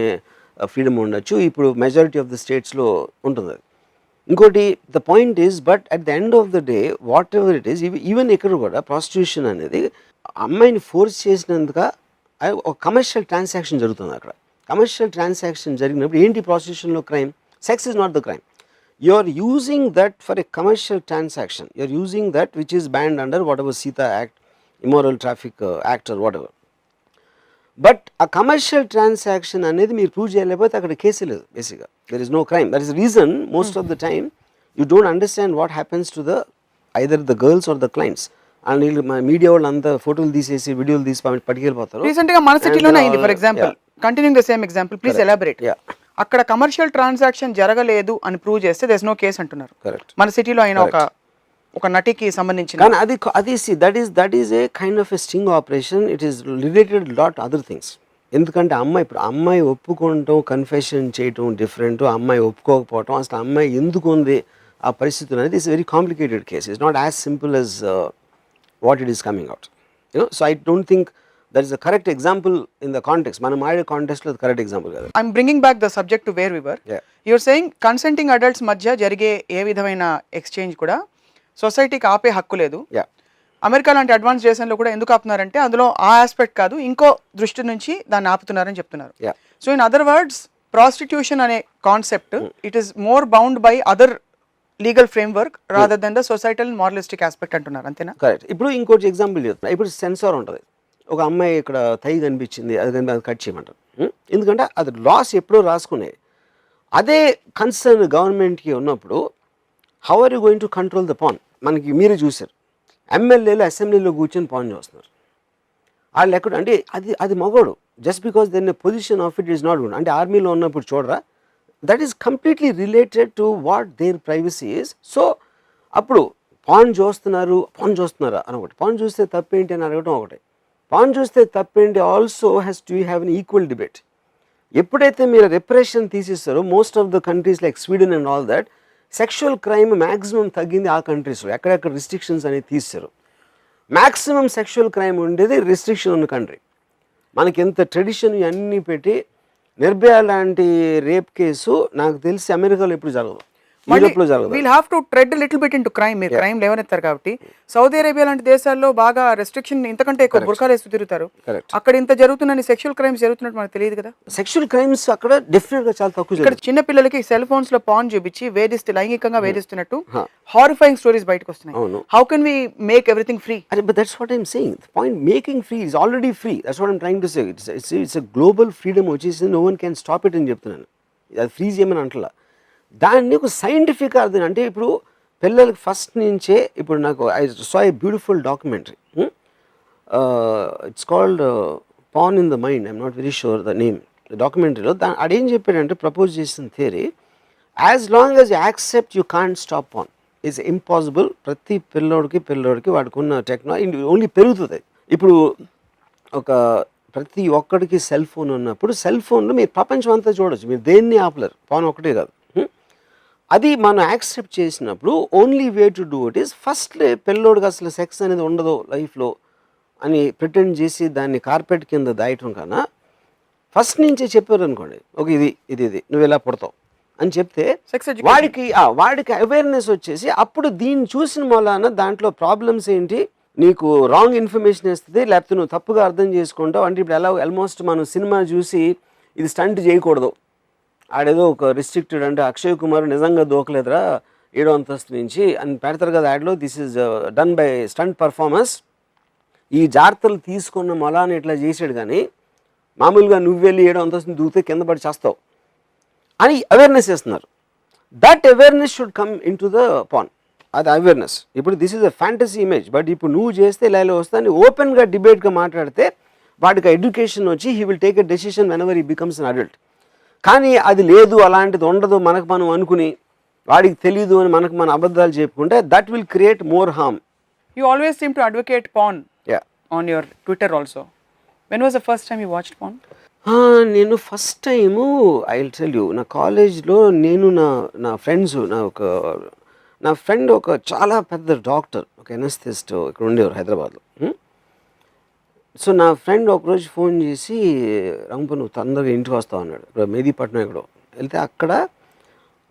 ఫ్రీడమ్ ఉండొచ్చు, ఇప్పుడు మెజారిటీ ఆఫ్ ద స్టేట్స్లో ఉంటుంది. ఇంకోటి the point is, but at the end of the day what ever it is, even ఇక్కడ కూడా ప్రాస్టిట్యూషన్ అనేది అమ్మాయిని ఫోర్స్ చేసినందుక ఒక కమర్షియల్ ట్రాన్సాక్షన్ జరుగుతుంది. అక్కడ కమర్షియల్ ట్రాన్సాక్షన్ జరిగినప్పుడు ఏంటి ప్రాస్టిట్యూషన్లో crime? Sex is not the crime. You are using that for a commercial transaction. You are using that which is banned under whatever Sita Act, Immoral Traffic Act or whatever. But a commercial transaction అనేది మీరు prove చేయలేకపోతే అక్కడ case లేదు బేసిక్గా. There is no crime. That is the reason most of the time you don't understand what happens to either the girls or the clients. And వీళ్ళు media వాళ్ళు అంతా ఫోటోలు తీసేసి వీడియోలు తీసి పట్టుకెళ్ళిపోతారు. రీసెంట్ గా మన సిటీలోనే అయింది. For example, continuing the same example, please elaborate. అక్కడ కమర్షియల్ ట్రాన్సాక్షన్ జరగలేదు అని ప్రూవ్ చేస్తే దేర్ ఇస్ నో కేస్ అంటున్నారు. మన సిటీలో అయిన ఒక నటికి సంబంధించిన, కానీ అది that is a kind of a sting operation. It is related lot other things. ఎందుకంటే అమ్మాయి ఒప్పుకోవటం, కన్ఫెషన్ చేయటం డిఫరెంట్, అమ్మాయి ఒప్పుకోకపోవటం, అసలు అమ్మాయి ఎందుకు ఉంది ఆ పరిస్థితులు అనేది it's very complicated case. It's not as simple as what it is coming out, so I don't think that is the correct example in the context. Manam aade context lo correct example kada. I'm bringing back the subject to where we were. You are saying consenting adults madhya jarige ఏ విధమైన exchange కూడా సొసైటీకి ఆపే హక్కు లేదు. America లాంటి advance దేశంలో కూడా ఎందుకు ఆపుతున్నారంటే అందులో ఆ ఆస్పెక్ట్ కాదు, ఇంకో దృష్టి నుంచి దాన్ని ఆపుతున్నారని చెప్తున్నారు. So in other words, prostitution అనే concept it is more bound by other legal framework rather than the societal moralistic aspect అంటున్నారు, అంతేనా? కరెక్ట్. ఇప్పుడు ఇంకోటి ఎగ్జాంపుల్ చెప్తున్నా. ఇప్పుడు సెన్సార్ ఉంటుంది. ఒక అమ్మాయి ఇక్కడ థై కనిపించింది, అది కట్ చేయమంటారు. ఎందుకంటే అది లాస్ ఎప్పుడో రాసుకునే. అదే కన్సర్న్ గవర్నమెంట్కి ఉన్నప్పుడు how are you going to control the porn? మనకి మీరే చూశారు, ఎమ్మెల్యేలు అసెంబ్లీలో కూర్చొని పాన్ చేస్తున్నారు. వాళ్ళు ఎక్కడ అంటే అది మగోడు, just because then position of it is not good. అంటే ఆర్మీలో ఉన్నప్పుడు చూడరా, that is completely related to what their privacy is. So అప్పుడు పాన్ చూస్తున్నారా అని ఒకటి, పాన్ చూస్తే తప్పేంటి అని అడగడం ఒకటి, పాన్ చూస్తే తప్పేంటి also has to have an equal debate. ఎప్పుడైతే మీరు రెప్రెషన్ తీసేస్తారో, most of the countries like Sweden and all that, sexual crime maximum తగ్గింది ఆ కంట్రీస్లో. ఎక్కడెక్కడ రిస్ట్రిక్షన్స్ అనేది తీస్తారు. మ్యాక్సిమం సెక్షువల్ క్రైమ్ ఉండేది రిస్ట్రిక్షన్ ఉన్న కంట్రీ. మనకి ఎంత ట్రెడిషన్ ఇవన్నీ పెట్టి నిర్భయ లాంటి రేప్ కేసు నాకు తెలిసి అమెరికాలో ఎప్పుడు జరగదు, యూరోప్లో జరగదు. We'll have to tread little bit into crime. మీరు క్రైమ్ లేవనెత్తారు కాబట్టి సౌదీ అరేబియా లాంటి దేశాల్లో బాగా రెస్ట్రిక్షన్, ఇంతకంటే ఎక్కువ బుర్ఖాలు వేస్తూ తిరుగుతారు. అక్కడ ఇంత జరుగుతున్న సెక్షువల్ క్రైమ్స్ జరుగుతున్నట్టు మనకు తెలియదు కదా. సెక్షువల్ క్రైమ్స్ అక్కడ డెఫినెట్ గా చాలా తక్కువ. ఇక్కడ చిన్న పిల్లలకి సెల్ ఫోన్స్ లో పాన్ చూపించి లైంగికంగా వేధిస్తున్నట్టు హారిఫైయింగ్ స్టోరీస్ బయటకు వస్తున్నాయి. How can we make everything free? But that's what I'm saying. The point, making free is already free. That's what I'm trying to say. It's a global freedom వచ్చేసి no one can stop it అని చెప్తున్నాను. అది free చేయమని అంటలా. దాన్ని ఒక scientific అర్థం అంటే, ఇప్పుడు పిల్లలకి ఫస్ట్ నుంచే, ఇప్పుడు నాకు I saw a beautiful documentary. It's called porn in the mind. I'm not very sure the name. డాక్యుమెంటరీలో అదేం చెప్పాడంటే, ప్రపోజ్ చేసిన theory, as long as you accept you can't stop on it's impossible. ప్రతి పిల్లోడికి వాడికి ఉన్న టెక్నాలజీ ఓన్లీ పెరుగుతుంది. ఇప్పుడు ఒక ప్రతి ఒక్కడికి సెల్ ఫోన్ ఉన్నప్పుడు సెల్ ఫోన్లో మీరు ప్రపంచం అంతా చూడొచ్చు, మీరు దేన్ని ఆపలేరు, ఫోన్ ఒకటే కాదు. అది మనం యాక్సెప్ట్ చేసినప్పుడు only way to do it is ఫస్ట్లే పిల్లోడికి అసలు సెక్స్ అనేది ఉండదు లైఫ్లో అని ప్రిటెండ్ చేసి దాన్ని కార్పెట్ కింద దాయటం కన్నా ఫస్ట్ నుంచే చెప్పారు అనుకోండి, ఓకే ఇది ఇది ఇది నువ్వు ఇలా పుడతావు అని చెప్తే వాడికి అవేర్నెస్ వచ్చేసి అప్పుడు దీన్ని చూసిన మూలాన దాంట్లో ప్రాబ్లమ్స్ ఏంటి, నీకు రాంగ్ ఇన్ఫర్మేషన్ ఇస్తుంది, లేకపోతే నువ్వు తప్పుగా అర్థం చేసుకుంటావు. అంటే ఇప్పుడు ఎలా ఆల్మోస్ట్ మనం సినిమా చూసి ఇది స్టంట్ చేయకూడదు, ఆడేదో ఒక రిస్ట్రిక్టెడ్, అంటే అక్షయ్ కుమార్ నిజంగా దూకలేదురా 7వ అంతస్తు నుంచి అని పెడతారు కదా యాడ్లో, this is done by stunt performance, ఈ జాగ్రత్తలు తీసుకున్న మొలాన్ని ఇట్లా చేసాడు, కానీ మామూలుగా నువ్వు వెళ్ళి 7వ అంతస్తుని దూకితే కింద పడి చేస్తావు అని అవేర్నెస్ ఇస్తున్నారు. That awareness should come in to the pan. అది అవేర్నెస్. ఇప్పుడు this is a fantasy image, but ఇప్పుడు నువ్వు చేస్తే ఇలా వస్తాను ఓపెన్గా డిబేట్గా మాట్లాడితే వాడికి ఎడ్యుకేషన్ వచ్చి he will take a decision when ever he becomes an adult. కానీ అది లేదు, అలాంటిది ఉండదు మనకు మనం అనుకుని వాడికి తెలీదు అని మనకు మన అబద్ధాలు చెప్పుకుంటే that will create more harm. You always seem to advocate porn on your Twitter also. When was the first time you watched porn? నేను first time I will tell you, నా కాలేజ్లో నేను నా ఫ్రెండ్స్ నా ఫ్రెండ్ ఒక చాలా పెద్ద doctor, ఒక ఎనస్థిస్ట్ ఇక్కడ ఉండేవారు హైదరాబాద్లో. సో నా ఫ్రెండ్ ఒకరోజు ఫోన్ చేసి రంపు నువ్వు తొందరగా ఇంటికి వస్తావు అన్నాడు. ఇక్కడ మెహదీపట్నం ఎక్కడో వెళ్తే అక్కడ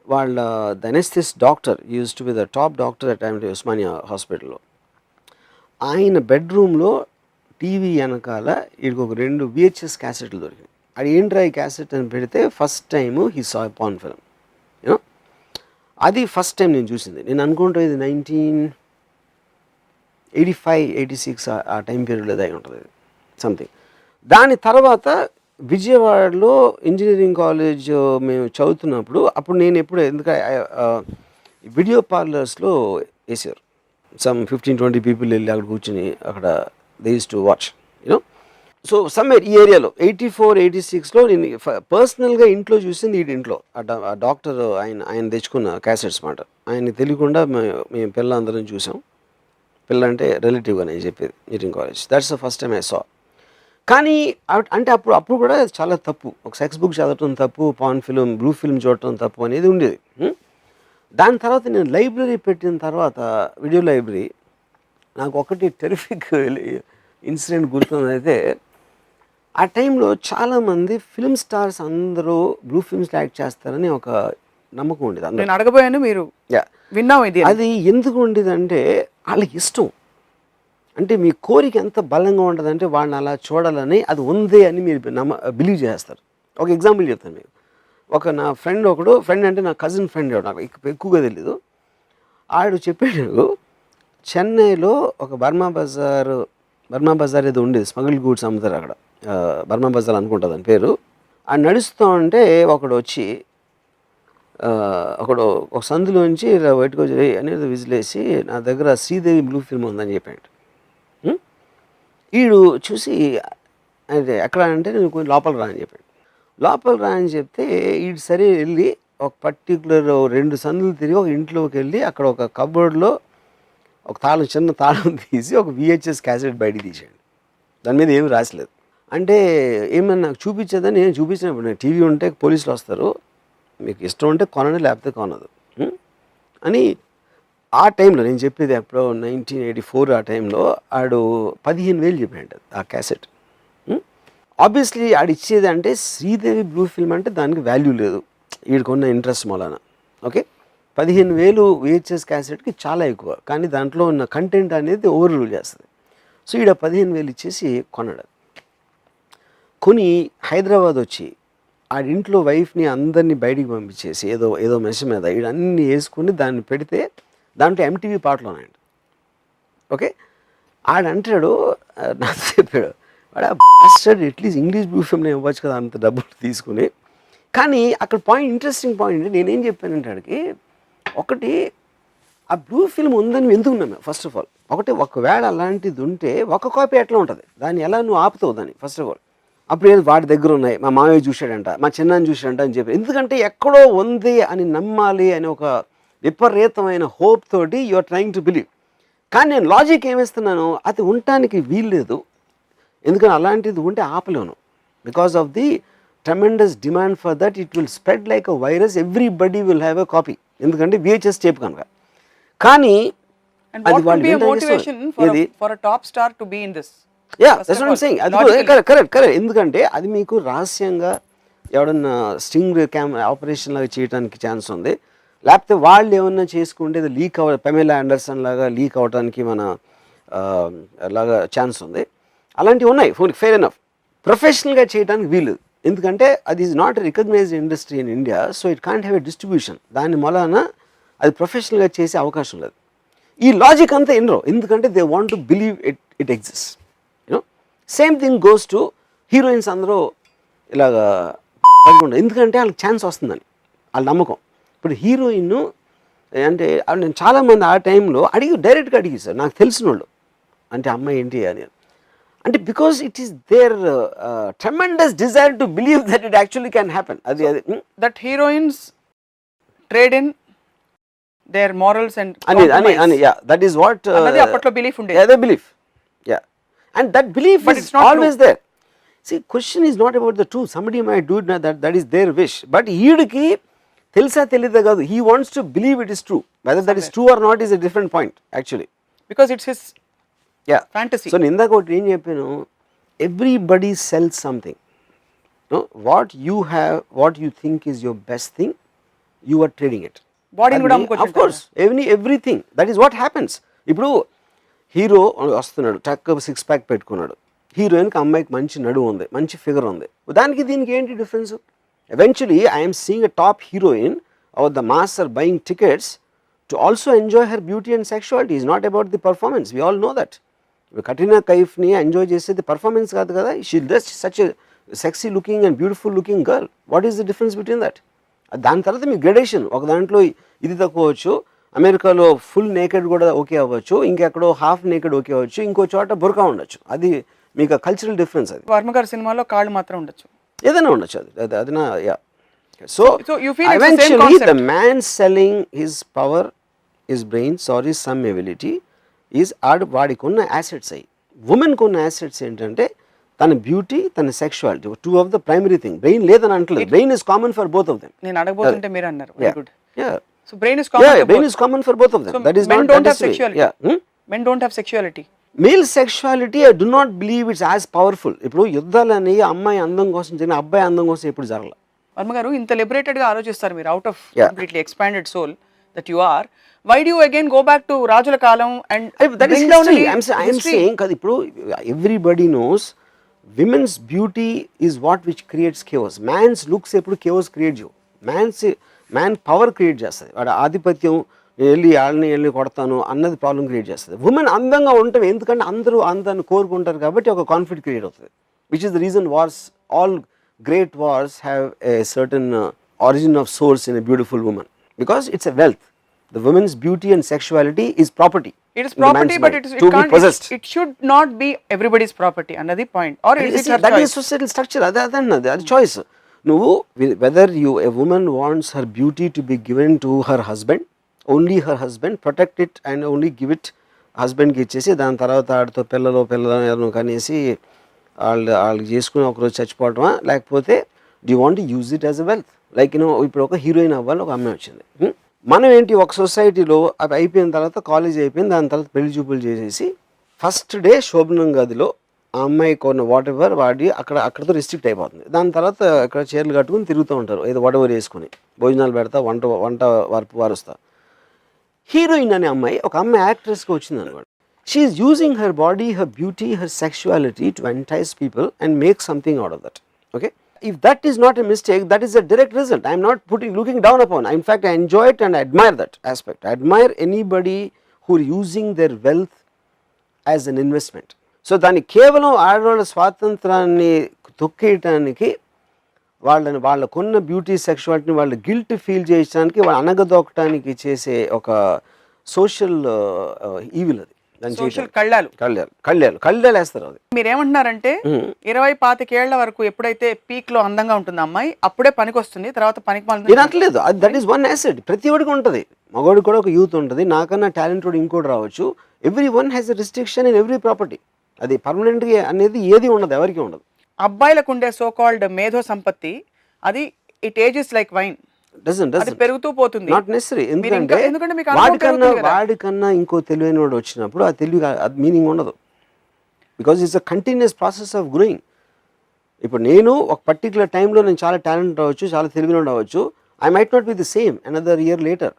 వాళ్ళ the anaesthetist doctor used to be the top doctor at time Osmania హాస్పిటల్లో. ఆయన బెడ్రూమ్లో టీవీ వెనకాల వీడికి ఒక 2 VHS క్యాసెట్లు దొరికినాయి. అది ఏంట్రా ఈ క్యాసెట్ అని పెడితే first time he saw pan film. You know అది ఫస్ట్ టైం నేను చూసింది. నేను అనుకుంటా ఇది 1985-86 ఆ టైం పీరియడ్లో అయి ఉంటుంది సంథింగ్. దాని తర్వాత విజయవాడలో ఇంజనీరింగ్ కాలేజ్ మేము చదువుతున్నప్పుడు అప్పుడు నేను ఎప్పుడు ఎందుకంటే వీడియో పార్లర్స్లో వేసారు, సమ్ 15-20 పీపుల్ వెళ్ళి అక్కడ కూర్చుని అక్కడ they use to watch you know. So somewhere ఈ ఏరియాలో 84-86లో నేను పర్సనల్గా ఇంట్లో చూసింది ఈ ఇంట్లో ఆ డాక్టర్ ఆయన తెచ్చుకున్న క్యాసెట్స్ మాట. ఆయన తెలియకుండా మేము పిల్లలందరం చూసాం. పిల్ల అంటే రిలేటివ్గా నేను చెప్పేది engineering college. That's the first time I saw. కానీ అంటే అప్పుడు కూడా చాలా తప్పు, ఒక సెక్స్ బుక్ చదవటం తప్పు, పాన్ ఫిల్మ్ బ్లూ ఫిల్మ్ చూడటం తప్పు అనేది ఉండేది. దాని తర్వాత నేను లైబ్రరీ పెట్టిన తర్వాత వీడియో లైబ్రరీ నాకు ఒకటి టెరిఫిక్ ఇన్సిడెంట్ గుర్తుంది. అయితే ఆ టైంలో చాలామంది ఫిల్మ్ స్టార్స్ అందరూ బ్లూ ఫిల్మ్స్లో యాక్ట్ చేస్తారని ఒక నమ్మకం ఉండేది. నేను అడగబోయాను, మీరు విన్నాం ఇది. అది ఎందుకు ఉండేదంటే వాళ్ళకి ఇష్టం, అంటే మీ కోరిక ఎంత బలంగా ఉంటుందంటే వాళ్ళని అలా చూడాలని అది ఉంది అని మీరు బిలీవ్ చేస్తారు. ఒక ఎగ్జాంపుల్ చెప్తాను మీకు. నా ఫ్రెండ్ అంటే నా కజిన్ ఫ్రెండ్ నాకు ఎక్కువగా తెలీదు. ఆడు చెప్పాడు చెన్నైలో ఒక బర్మా బజార్ ఏదో ఉండేది, స్మగుల్ గూడ్స్ అమ్ముతారు అక్కడ, బర్మా బజార్ అనుకుంటుంది అని పేరు. ఆడు నడుస్తూ ఉంటే ఒకడు వచ్చి ఒక సందులోంచి బయటకు వచ్చి అనేది విజిలేసి నా దగ్గర శ్రీదేవి బ్లూ ఫిల్మ్ ఉందని చెప్పాడు. వీడు చూసి అంటే ఎక్కడ అంటే నేను కొంచెం లోపల రా అని చెప్పాడు. లోపల రా అని చెప్తే వీడు సరే వెళ్ళి ఒక పర్టికులర్ 2 సందులు తిరిగి ఒక ఇంట్లోకి వెళ్ళి అక్కడ ఒక కబోర్డ్లో ఒక చిన్న తాళం తీసి ఒక VHS క్యాసెట్ బయటికి తీసాడు. దాని మీద ఏమి రాసలేదు. అంటే ఏమన్నా నాకు చూపించేదని నేను చూపించినప్పుడు టీవీ ఉంటే పోలీసులు వస్తారు, మీకు ఇష్టం ఉంటే కొనండి లేకపోతే కొనదు అని. ఆ టైంలో నేను చెప్పేది ఎప్పుడో 1984 ఆ టైంలో ఆడు 15,000 చెప్పాడు ఆ క్యాసెట్. ఆబ్వియస్లీ ఆడు ఇచ్చేది అంటే శ్రీదేవి బ్లూ ఫిల్మ్ అంటే దానికి వాల్యూ లేదు వీడికున్న ఇంట్రెస్ట్ మూలాన. ఓకే, 15,000 VHS క్యాసెట్కి చాలా ఎక్కువ, కానీ దాంట్లో ఉన్న కంటెంట్ అనేది ఓవర్ రూల్ చేస్తుంది. సో ఈడ 15,000 ఇచ్చేసి కొన్నాడు. కొని హైదరాబాద్ వచ్చి ఆడింట్లో వైఫ్ని అందరినీ బయటికి పంపించేసి ఏదో మెష మీద వీడన్నీ వేసుకుని దాన్ని పెడితే దాంట్లో MTV పాటలు ఉన్నాయండి. ఓకే, ఆడంటాడు నాకు చెప్పాడు, వాడు బాస్టర్డ్ అట్లీస్ట్ ఇంగ్లీష్ బ్లూ ఫిల్మ్లో ఇవ్వచ్చు కదా అంత డబ్బులు తీసుకుని. కానీ అక్కడ ఇంట్రెస్టింగ్ పాయింట్ నేనేం చెప్పానంటే ఆడికి, ఒకటి ఆ బ్లూ ఫిల్మ్ ఉందని ఎందుకు ఉన్నాము ఫస్ట్ ఆఫ్ ఆల్. ఒకవేళ అలాంటిది ఉంటే ఒక కాపీ ఎట్లా ఉంటుంది, దాన్ని ఎలా నువ్వు ఆపుతావు దాన్ని ఫస్ట్ ఆఫ్ ఆల్. అప్పుడు ఏదో వాడి దగ్గర ఉన్నాయి, మా మామయ్య చూశాడంట, మా చిన్నాన్ని చూశాడంట అని చెప్పి. ఎందుకంటే ఎక్కడో ఉంది అని నమ్మాలి అని ఒక విపరీతమైన హోప్ తోటి you are trying to believe. కానీ నేను లాజిక్ ఏమిస్తున్నాను, అది ఉండటానికి వీల్లేదు. ఎందుకంటే అలాంటిది ఉంటే ఆపలేను. Because of the tremendous demand for that, it will spread like a virus, everybody will have a copy. ఎందుకంటే VHS టేప్ కనుక. కానీ And what could be a motivation for a top star to be in this? That's what I'm saying. అది correct. ఎందుకంటే అది మీకు రహస్యంగా ఎవడన్నా sting operation లాగా చేయడానికి ఛాన్స్ ఉంది. లేకపోతే వాళ్ళు ఏమన్నా చేసుకుంటే అది లీక్ పెమెలా ఆండర్సన్ లాగా లీక్ అవడానికి మన లాగా ఛాన్స్ ఉంది. అలాంటివి ఉన్నాయి, ఫెయిర్ ఎనఫ్. ప్రొఫెషనల్గా చేయడానికి వీలు, ఎందుకంటే అది is not recognized industry in India, so it can't have a distribution. దాని మూలాన అది ప్రొఫెషనల్గా చేసే అవకాశం లేదు. ఈ లాజిక్ అంతా ఎన్నో, ఎందుకంటే they want to believe it exist. You know same thing goes to heroines. అందరూ ఇలాగా ఎందుకంటే వాళ్ళకి ఛాన్స్ వస్తుందని వాళ్ళ నమ్మకం. ఇప్పుడు హీరోయిన్ అంటే నేను చాలామంది ఆ టైంలో డైరెక్ట్గా అడిగి సార్, నాకు తెలిసిన వాళ్ళు అంటే అమ్మాయి ఏంటి అని. అంటే because it is there tremendous desire to believe that it actually can happen. అది that heroines trade in their morals and that is what another appatlo belief unde. The belief, and that belief but is always true. There. See, question is not about the truth. Somebody might do it, that is their wish, but heedki telsa telida kadu, he wants to believe it is true. Whether that is true or not is a different point actually, because it's his fantasy. So ninda ko train cheppanu, everybody sells something. No, what you have, what you think is your best thing, you are trading it. బాడీని కూడా అమ్ముకోవచ్చు. Of course everything, that is what happens. ఇప్పుడు hero వస్తున్నాడు, చక్కగా 6 pack పెట్టుకున్నాడు. హీరోయిన్కి అమ్మాయికి మంచి నడువు ఉంది, మంచి ఫిగర్ ఉంది. దానికి దీనికి ఏంటి difference? Eventually I'm seeing a top heroine or the mass or buying tickets to also enjoy her beauty and sexuality. Is not about the performance. We all know that. ఇప్పుడు కట్రీనా కైఫ్ని ఎంజాయ్ చేసేది performance కాదు కదా. She just such a sexy looking and beautiful looking girl. What is the difference between that? దాని తర్వాత మీ gradation, ఒక దాంట్లో ఇది తక్కువ అవ్వచ్చు, అమెరికాలో ఫుల్ నేకెడ్ కూడా ఓకే అవ్వచ్చు, ఇంకెక్కడో హాఫ్ నేకెడ్ ఓకే అవ్వచ్చు, ఇంకో చోట బుర్కా ఉండొచ్చు. అది మీకు కల్చరల్ డిఫరెన్స్. అది వర్మ గారి సినిమాలో కాళ్ళు మాత్రం ఉండొచ్చు, ఏదైనా ఉండొచ్చు. అది నా so eventually the man selling his power, his brains or his some ability is వాడికి ఉన్న assets. అయ్యి ఉమెన్కి ఉన్న assets ఏంటంటే తన బ్యూటీ, తన sexuality, 2 of the primary thing. Brain లేదని అంటలేదు, brain is common for both of them. నేను అడగబోతుంటే మీరు అన్నారు. Very good. So brain is common for both of them. So that is men not don't have sexuality. Men don't have sexuality. Male sexuality, I do not believe it's as powerful. ఇప్పుడు యుద్ధాలని అమ్మాయి అందం కోసం జరిగిన, అబ్బాయి అందం కోసం ఎప్పుడు జరగల. వర్మ గారు ఇంత లిబరేటెడ్ గా ఆలోచిస్తారు మీరు, out of completely expanded soul that you are. Why do you again go back to రాజుల కాలం and bring down the I'm saying కదా, ఇప్పుడు everybody knows women's beauty is what which creates chaos. Man's looks ఎప్పుడు chaos create చేయవు. Man power create చేస్తుంది. వాడు ఆధిపత్యం, వెళ్ళి కొడతాను అన్నది ప్రాబ్లం క్రియేట్ చేస్తుంది. ఉమెన్ అందంగా ఉంటాం, ఎందుకంటే అందరూ అందాన్ని కోరుకుంటారు కాబట్టి ఒక కాన్ఫ్లిక్ట్ క్రియేట్ అవుతుంది. Which is the reason wars, all great wars have a certain origin of swords in a beautiful women, because it's a wealth. The women's beauty and sexuality is property. It is property, but it should not be everybody's property. Another point, or is it her that choice? is societal structure. That choice. నువ్వు whether a woman wants her beauty to be given to her husband, only her husband, protect it and only give it husbandకి ఇచ్చేసి దాని తర్వాత ఆడితో పిల్లలు కనేసి వాళ్ళు చేసుకుని ఒకరోజు చచ్చిపోవటమా, లేకపోతే do you want to use it as a wealth? Like ఇప్పుడు ఒక హీరోయిన్ అవ్వాలి, ఒక అమ్మాయి వచ్చింది. మనం ఏంటి, ఒక సొసైటీలో అవి అయిపోయిన తర్వాత కాలేజ్ అయిపోయింది, దాని తర్వాత పెళ్లి చూపులు చేసేసి ఫస్ట్ డే శోభనం గదిలో ఆ అమ్మాయి కొన్న వాట్ ఎవర్ వాడి అక్కడతో రిస్ట్రిక్ట్ అయిపోతుంది. దాని తర్వాత అక్కడ చీరలు కట్టుకుని తిరుగుతూ ఉంటారు, ఏదో వాట్ ఎవర్ వేసుకుని భోజనాలు పెడతా, వంట వారుస్తా. హీరోయిన్ అనే అమ్మాయి, ఒక అమ్మాయి యాక్ట్రెస్గా వచ్చింది అనమాట. She is using her body, her beauty, her sexuality to entice people and make something out of that. Okay, if that is not a mistake, that is a direct result. I am not looking down upon. In fact, I enjoy it and I admire that aspect. I admire anybody who are using their wealth as an investment. So దాన్ని కేవలం ఆడవాళ్ళ స్వాతంత్రాన్ని తొక్కేయటానికి, వాళ్ళకున్న beauty సెక్షువాలిటీని వాళ్ళు guilt feel చేయడానికి, వాళ్ళు అనగదొక్కడానికి చేసే ఒక సోషల్ ఈవిల్ అది. దాన్ని సోషల్ చేయటం. కళ్ళాలు. కళ్ళాలు వేస్తారు అది. మీరేమంటున్నారంటే 20-25 వరకు ఎప్పుడైతే పీక్ లో అందంగా ఉంటుంది అమ్మాయి అప్పుడే పనికి వస్తుంది, తర్వాత పనికి నేను అనట్లేదు, అది దట్ ఈస్ వన్ యాసెట్. ప్రతి ఒడికి ఉంటుంది, మగవాడికి కూడా ఒక యూత్ ఉంటుంది, నాకన్నా టాలెంటెడ్ ఇంకోటి రావచ్చు. Every one has a restriction in every property. అది పర్మనెంట్గా అనేది ఏది ఉండదు, ఎవరికి ఉండదు. అబ్బాయిలకు ఉండే సో కాల్డ్ మేధో సంపత్తి అది ఇట్ ఏజెస్ లైక్ వైన్, అది పెరుగుతూ పోతుంది. Not necessary. ఎందుకంటే మీకు అనుభవం పెరుగుతుంది కదా. వాడికన్నా ఇంకో తెలివైన వాడు వచ్చినప్పుడు ఆ తెలివి అది మీనింగ్ ఉండదు, because it's a continuous process of growing. ఇప్పుడు నేను ఒక పర్టికులర్ టైంలో నేను చాలా టాలెంట్ రావచ్చు, చాలా తెలివిన రావచ్చు. I might not be the same another year later,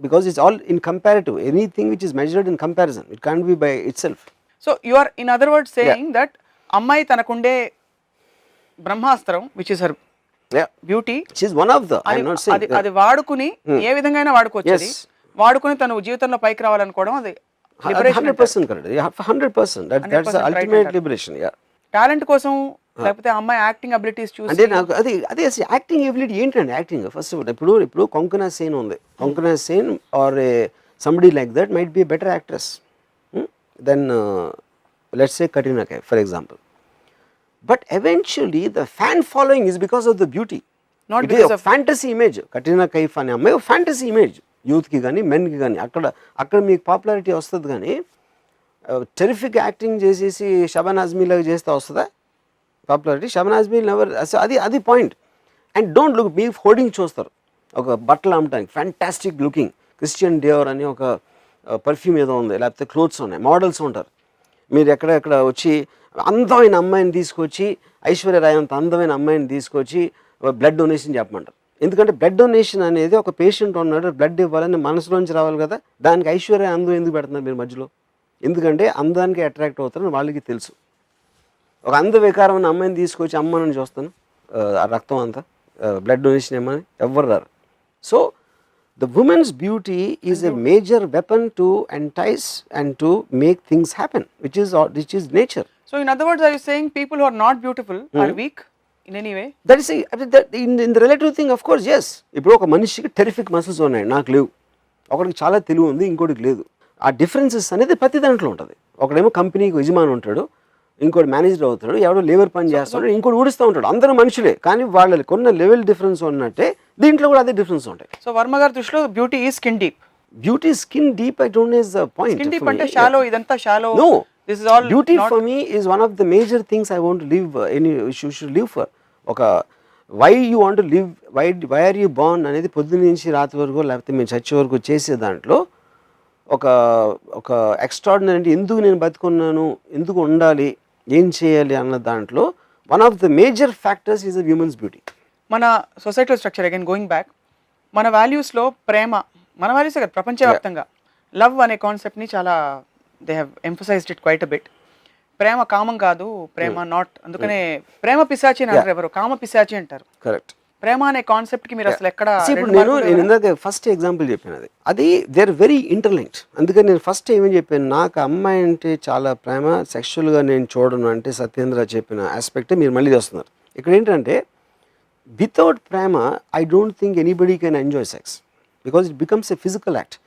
because it's all in comparative. Anything which is measured in comparison, it can't be by itself. So you are in other words saying that అమ్మాయి తనకుండే బ్రహ్మాస్త్రం which is her beauty, అది వాడుకుని ఏ విధంగా వాడుకోవచ్చు. అది వాడుకుని తను జీవితంలో పైకి రావాలనుకోవడం అది 100% correct. 100%. That's the ultimate liberation. Yeah. Talent కోసం లేకపోతే అమ్మాయి యాక్టింగ్ అబిలిటీస్ చూసి అంటే నాకు అదే యాక్టింగ్ ఎబిలిటీ ఏంటండి? యాక్టింగ్ ఫస్ట్ ఇప్పుడు కొంకనా సేన్ ఉంది, Konkona Sen or somebody like that might be better actress than let's say Katrina Kaif for example. But eventually the fan following is because of the beauty, not because of fantasy image. Katrina Kaif అనే అమ్మాయి fantasy image, యూత్కి కానీ మెన్కి కానీ అక్కడ మీకు popularity వస్తుంది. కానీ terrific acting చేసేసి షబాన్ ఆజ్మీ లాగా చేస్తే వస్తుందా పాపులారిటీ? షబాన్ ఆజ్మీ నెవర్. అది point. And don't look, me hoarding చూస్తారు ఒక బట్టలు అమ్మటానికి ఫ్యాంటాస్టిక్ లుకింగ్ క్రిస్టియన్ డియోర్ అని ఒక పర్ఫ్యూమ్ ఏదో ఉంది, లేకపోతే క్లోత్స్ ఉన్నాయి, మోడల్స్ ఉంటారు. మీరు ఎక్కడెక్కడ వచ్చి అందమైన అమ్మాయిని తీసుకొచ్చి, ఐశ్వర్య రాయ్ అంత అందమైన అమ్మాయిని తీసుకొచ్చి బ్లడ్ డొనేషన్ చెప్పమంటారు. ఎందుకంటే బ్లడ్ డొనేషన్ అనేది ఒక పేషెంట్ ఉన్నాడు, బ్లడ్ ఇవ్వాలని మనసులోంచి రావాలి కదా. దానికి ఐశ్వర్య అందం ఎందుకు పెడుతున్నారు మీరు మధ్యలో? ఎందుకంటే అందానికి అట్రాక్ట్ అవుతారని వాళ్ళకి తెలుసు. ఒక అంద వికారమైన అమ్మాయిని తీసుకొచ్చి అమ్మని చూస్తాను, ఆ రక్తం అంతా బ్లడ్ డొనేషన్ ఏమని ఎవ్వరు రారు. So the woman's beauty is a major weapon to entice and to make things happen, which is nature. So in other words, are you saying people who are not beautiful are weak in any way? That is in the relative thing, of course, yes. ఇప్పుడు ఒక మనిషికి terrific muscles ఉన్నాయి, నాకు లేవు. ఒకడికి చాలా తెలివి ఉంది, ఇంకోటికి లేదు. ఆ డిఫరెన్సెస్ అనేది ప్రతి దాంట్లో ఉంటుంది. ఒకడేమో కంపెనీకి యజమాని ఉంటాడు, ఇంకోటి మేనేజర్ అవుతాడు, ఎవడో లేబర్ పని చేస్తాడు, ఇంకోటి ఊడిస్తూ ఉంటాడు. అందరూ మనుషులే, కానీ వాళ్ళకి కొన్న లెవెల్ డిఫరెన్స్ ఉన్నట్టే దీంట్లో కూడా అదే డిఫరెన్స్ ఉంటాయి. సో వర్మ గారి దృష్టిలో beauty is skin deep. Beauty skin deep, I don't know is the point. Skin deep అంటే షాలో, ఇదంతా shallow. No, this is all beauty for me is one of the major things I want to live. You should live for. ఒక why you want to live, why are you born అనేది పొద్దున్న నుంచి రాత్రి వరకు లేకపోతే మేము చచ్చే వరకు చేసే దాంట్లో ఒక ఎక్స్ట్రాడినరీ అంటే ఎందుకు నేను బతుకున్నాను, ఎందుకు ఉండాలి, ఏం చేయాలి అన్న దాంట్లో one of the major factors is the humans beauty. మన societal structure again going back, మన వాల్యూస్లో ప్రేమ, మన వాల్యూసే కదా ప్రపంచవ్యాప్తంగా లవ్ అనే కాన్సెప్ట్ని చాలా they have emphasised it quite a bit. ప్రేమ కామం కాదు, ప్రేమ నాట్, అందుకనే ప్రేమ పిశాచి అని అంటారు, ఎవరు కామ పిశాచి అంటారు. కరెక్ట్. ప్రేమ అనే కాన్సెప్ట్కి మీరు అసలు ఎక్కడ? ఇప్పుడు నేను ఇందాక ఫస్ట్ ఎగ్జాంపుల్ చెప్పాను, అది దే ఆర్ వెరీ ఇంటర్లింక్డ్. అందుకని నేను ఫస్ట్ ఏమని చెప్పాను, నాకు అమ్మాయి అంటే చాలా ప్రేమ, సెక్షువల్గా నేను చూడను అంటే సత్యేంద్ర చెప్పిన ఆస్పెక్ట్ మీరు మళ్ళీ చేస్తున్నారు. ఇక్కడ ఏంటంటే వితౌట్ ప్రేమ I don't think anybody can enjoy sex, because it becomes a physical act.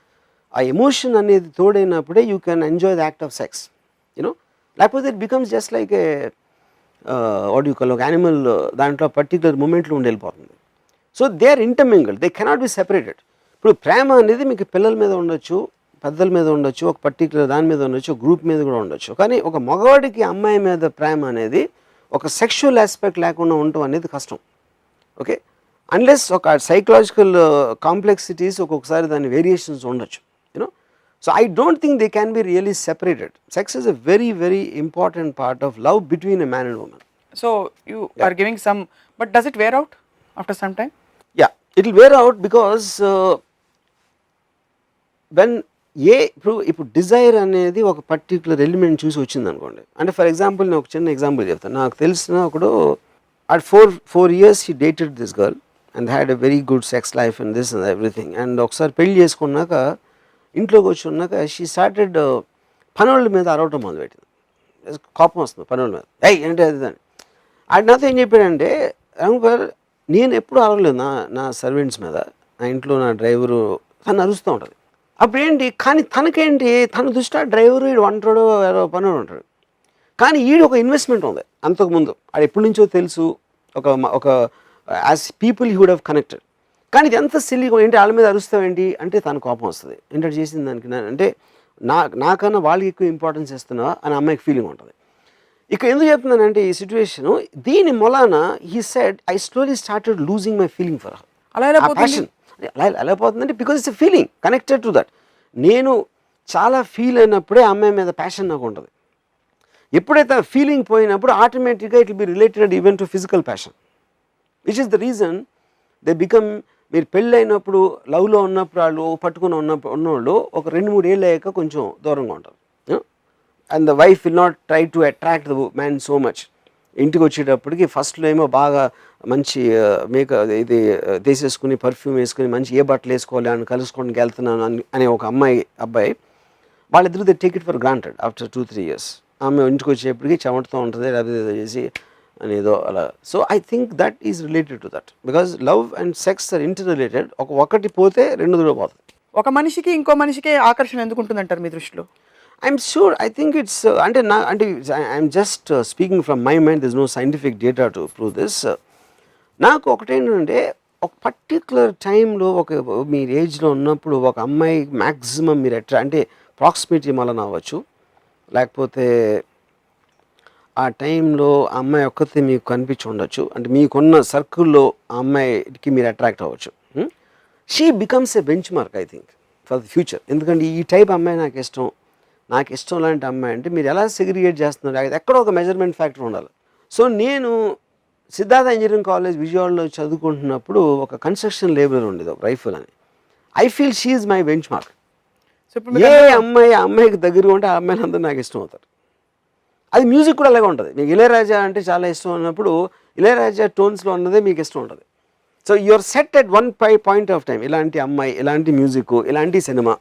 ఆ ఎమోషన్ అనేది తోడైనప్పుడే you can enjoy the act of sex, you know. లేకపోతే it becomes just like a what you call ఒక animal, దాంట్లో particular మూమెంట్లో ఉండి వెళ్ళిపోతుంది. So they are intermingled, they cannot be separated. ఇప్పుడు ప్రేమ అనేది మీకు పిల్లల మీద ఉండొచ్చు, పెద్దల మీద ఉండొచ్చు, ఒక పర్టికులర్ దాని మీద ఉండొచ్చు, ఒక గ్రూప్ మీద కూడా ఉండొచ్చు. కానీ ఒక మగవాడికి అమ్మాయి మీద ప్రేమ అనేది ఒక సెక్షువల్ ఆస్పెక్ట్ లేకుండా ఉండటం అనేది కష్టం. ఓకే, అన్లెస్ ఒక సైకలాజికల్ కాంప్లెక్సిటీస్ ఒక్కొక్కసారి దాని వేరియేషన్స్ ఉండొచ్చు, you know. So I don't think they can be really separated. Sex is a very very important part of love between a man and woman. So you are giving some, but does it wear out after some time? Yeah, it will wear out because when ఇప్పుడు desire అనేది ఒక particular element చూసి వచ్చింది అనుకోండి. అంటే for example నేను ఒక చిన్న ఎగ్జాంపుల్ చెప్తాను. నాకు తెలిసిన ఒకడు at 4 years he dated this girl and had a very good sex life and this and everything. And ఒకసారి పెళ్లి చేసుకున్నాక ఇంట్లోకి వచ్చి ఉన్నాక షీ స్టార్టెడ్ పనుల మీద అరవటం మొదలుపెట్టింది. కోపం వస్తుంది పనుల మీద, ఏంటి అది అని. అది నాతో ఏం చెప్పాడంటే, నేను ఎప్పుడు అరవలేదు నా సర్వెంట్స్ మీద, నా ఇంట్లో నా డ్రైవరు తను అరుస్తూ ఉంటుంది. అప్పుడు ఏంటి, కానీ తనకేంటి, తన దృష్ట్యా డ్రైవరు వీడు వంటాడు ఏదో పని ఉంటాడు, కానీ ఈడు ఒక ఇన్వెస్ట్మెంట్ ఉంది అంతకుముందు, అది ఎప్పటి నుంచో తెలుసు, ఒక as people he would have connected. కానీ ఇది ఎంత సిల్లీగా ఏంటి వాళ్ళ మీద అరుస్తావేంటి అంటే తన కోపం వస్తుంది, ఏంటంటే చేసిన దానికి అంటే నాకన్నా వాళ్ళకి ఎక్కువ ఇంపార్టెన్స్ ఇస్తున్నావా అని అమ్మాయికి ఫీలింగ్ ఉంటుంది. ఇక్కడ ఎందుకు చెప్తున్నానంటే ఈ సిచ్యువేషను దీని మొలాన he said I slowly started losing my feeling for her. అలా ప్యాషన్ ఎలా పోతుందంటే because it's a feeling connected to that. నేను చాలా ఫీల్ అయినప్పుడే అమ్మాయి మీద ప్యాషన్ నాకు ఉంటుంది. ఎప్పుడైతే ఫీలింగ్ పోయినప్పుడు ఆటోమేటిక్గా it will be related even to physical passion, which is the reason they become. మీరు పెళ్ళి అయినప్పుడు లవ్లో ఉన్నప్పుడు వాళ్ళు పట్టుకుని ఉన్నవాళ్ళు ఒక 2-3 ఏళ్ళు అయ్యాక కొంచెం దూరంగా ఉంటారు. And the wife will not try to attract the man so much. ఇంటికి వచ్చేటప్పటికి ఫస్ట్లో ఏమో బాగా మంచి ఇది తీసేసుకుని పర్ఫ్యూమ్ వేసుకుని మంచి ఏ బట్టలు వేసుకోవాలి అని కలుసుకోవడానికి వెళ్తున్నాను అనే ఒక అబ్బాయి వాళ్ళిద్దరూ they take it for granted after 2-3 years. ఆమె ఇంటికి వచ్చేప్పటికి చెమటతో ఉంటుంది లేకపోతే ఏదో చేసి అనేదో అలా. So I think that is related to that because love and sex are inter related. ఒకటి పోతే రెండు పోతుంది. ఒక మనిషికి ఇంకో మనిషికి ఆకర్షణ ఎందుకు ఉంటుందంటారు మీ దృష్టిలో? I'm sure I think it's అంటే I'm just speaking from my mind, this no scientific data to prove this. నాకు ఒకటేంటంటే ఒక పర్టిక్యులర్ టైంలో మీరు ఏజ్లో ఉన్నప్పుడు ఒక అమ్మాయి మ్యాక్సిమం మీరు అంటే ప్రాక్సిమిటీ వలన అవ్వచ్చు, లేకపోతే ఆ టైంలో ఆ అమ్మాయి ఒక్కతే మీకు కనిపించి ఉండొచ్చు, అంటే మీకున్న సర్కిల్లో ఆ అమ్మాయికి మీరు అట్రాక్ట్ అవ్వచ్చు. She becomes a bench mark I think for the future. ఎందుకంటే ఈ టైప్ అమ్మాయి నాకు ఇష్టం లాంటి అమ్మాయి అంటే మీరు ఎలా సెగ్రిగేట్ చేస్తున్నారు, ఎక్కడో ఒక మెజర్మెంట్ ఫ్యాక్టర్ ఉండాలి. సో నేను సిద్ధార్థ ఇంజనీరింగ్ కాలేజ్ విజయవాడలో చదువుకుంటున్నప్పుడు ఒక కన్స్ట్రక్షన్ లేబర్ ఉండేది, ఒక రైఫుల్ అని. I feel she is my benchmark. ఏ అమ్మాయికి దగ్గరగా ఉంటే ఆ అమ్మాయిలు అందరూ నాకు ఇష్టం అవుతారు. అది మ్యూజిక్ కూడా అలాగే ఉంటుంది. మీకు ఇళయరాజా అంటే చాలా ఇష్టం ఉన్నప్పుడు ఇళయరాజా టోన్స్లో ఉన్నదే మీకు ఇష్టం ఉంటుంది. So you're set at one point of time. ఇలాంటి అమ్మాయి, ఇలాంటి మ్యూజిక్, ఇలాంటి సినిమా,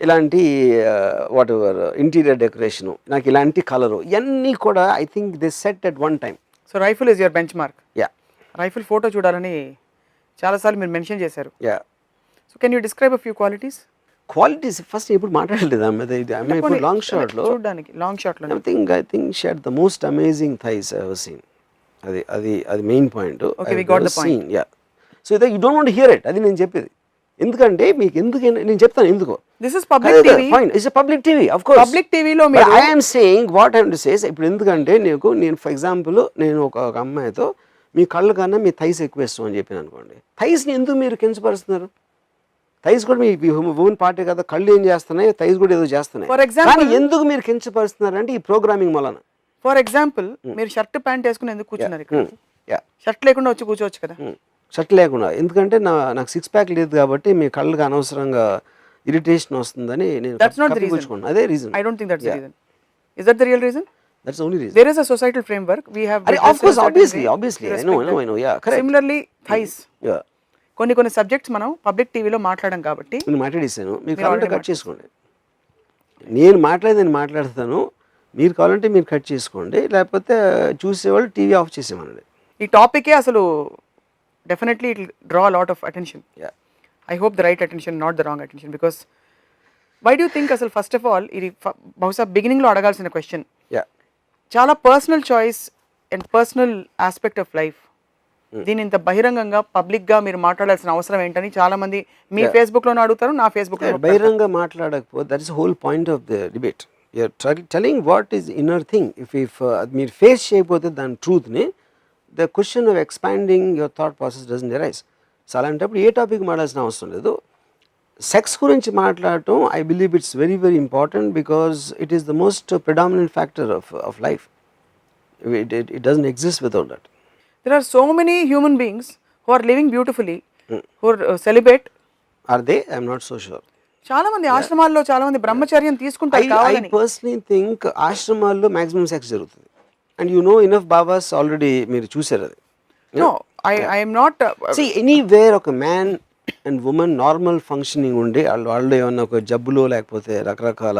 ఇలాంటి వాట్ ఎవర్ ఇంటీరియర్ డెకరేషను, నాకు ఇలాంటి కలరు, ఇవన్నీ కూడా I think they set at one time. So rifle is your bench mark. Yeah, rifle photo చూడాలని చాలాసార్లు మీరు మెన్షన్ చేశారు. Yeah. So can you describe a few qualities? Qualities first ఎప్పుడు మాట్లాడలేదు ఆమె మీద. ఇది అమ్మాయి ఇప్పుడు లాంగ్ షాట్లో చూడడానికి, లాంగ్ షాట్లో I think she had the most amazing thighs I have seen. అది main point. Okay, we got the point. Yeah. So you don't want to hear it, అది నేను చెప్పేది. ఎందుకంటే మీకు నేను చెప్తాను ఎందుకో. This is public TV. Fine, it's public TV of course. Public టీవీలో మీరు I am saying what I am to say. ఇప్పుడు ఎందుకంటే నేను ఫర్ ఎగ్జాంపుల్ నేను ఒక అమ్మాయితో మీ కళ్ళ కన్నా మీ థైస్ ఎక్కువ ఇష్టం అని చెప్పాను అనుకోండి, థైస్ని ఎందుకు మీరు కించపరుస్తున్నారు? థైస్ కూడా మీ ఉమెన్ పార్టీ కదా, కళ్ళు ఏం చేస్తున్నాయి, థైస్ కూడా ఏదో చేస్తున్నాయి. ఫర్ ఎగ్జాంపుల్ కానీ ఎందుకు మీరు కించపరుస్తున్నారు అంటే ఈ ప్రోగ్రామింగ్ వలన. ఫర్ ఎగ్జాంపుల్ మీరు షర్ట్ ప్యాంట్ వేసుకుని ఎందుకు కూర్చున్నారు ఇక్కడ? షర్ట్ లేకుండా వచ్చి కూర్చోవచ్చు కదా. షర్ట్ లేకుండా ఎందుకంటే నాకు 6 ప్యాక్ లేదు కాబట్టి మీ కళ్ళకి అనవసరంగా ఇరిటేషన్ వస్తుందని నేను కప్పిపుచ్చుకున్నాను. అదే reason. I don't think that's the reason. Is that the real reason? That's the only reason. There is a societal framework. We have. Of course, obviously. I know. Yeah, correct. Similarly, thighs. Yeah. కొన్ని subjects మనం public టీవీలో మాట్లాడడం కాబట్టి నేను మాట్లాడేసాను. మీరు కావాలంటే cut చేసుకోండి. నేను మాట్లాడతాను, మీరు కావాలంటే మీరు కట్ చేసుకోండి, లేకపోతే చూసేవాళ్ళు టీవీ ఆఫ్ చేసేమనండి. ఈ టాపికే అసలు definitely it draw lot of attention. I hope the right attention, not the wrong attention. Because why do think అసలు ఫస్ట్ ఆఫ్ ఆల్ ఇది బహుశా బిగినింగ్లో అడగాల్సిన క్వశ్చన్. చాలా personal choice and personal aspect of life. దీని ఇంత బహిరంగంగా పబ్లిక్గా మీరు మాట్లాడాల్సిన అవసరం ఏంటని చాలా మంది మీ ఫేస్బుక్లోనే అడుగుతారు, నా ఫేస్బుక్లో. బహిరంగంగా మాట్లాడకపోతే that is whole point of the debate. You're telling what is inner thing. If మీరు ఫేస్ చేయకపోతే దాని ట్రూత్ని, the question of expanding your thought process doesn't arise. So అలాంటప్పుడు ఏ టాపిక్ మాట్లాడాల్సిన అవసరం లేదు. సెక్స్ గురించి మాట్లాడటం I believe it's very very important because it is the most predominant factor of life. It doesn't exist without that. There are so many human beings who are living beautifully, who are celibate. Are they? I am not so sure. చాలా మంది ఆశ్రమాల్లో చాలా మంది బ్రహ్మచర్యం తీసుకుంటారు కావాలని. I personally think ఆశ్రమాల్లో maximum sex జరుగుతుంది. And you know enough babas already మీరు చూశారు అది. No, I am not. See, anywhere ఒక man and woman normal functioning ఉండి వాళ్ళు ఏమన్నా ఒక జబ్బులో లేకపోతే రకరకాల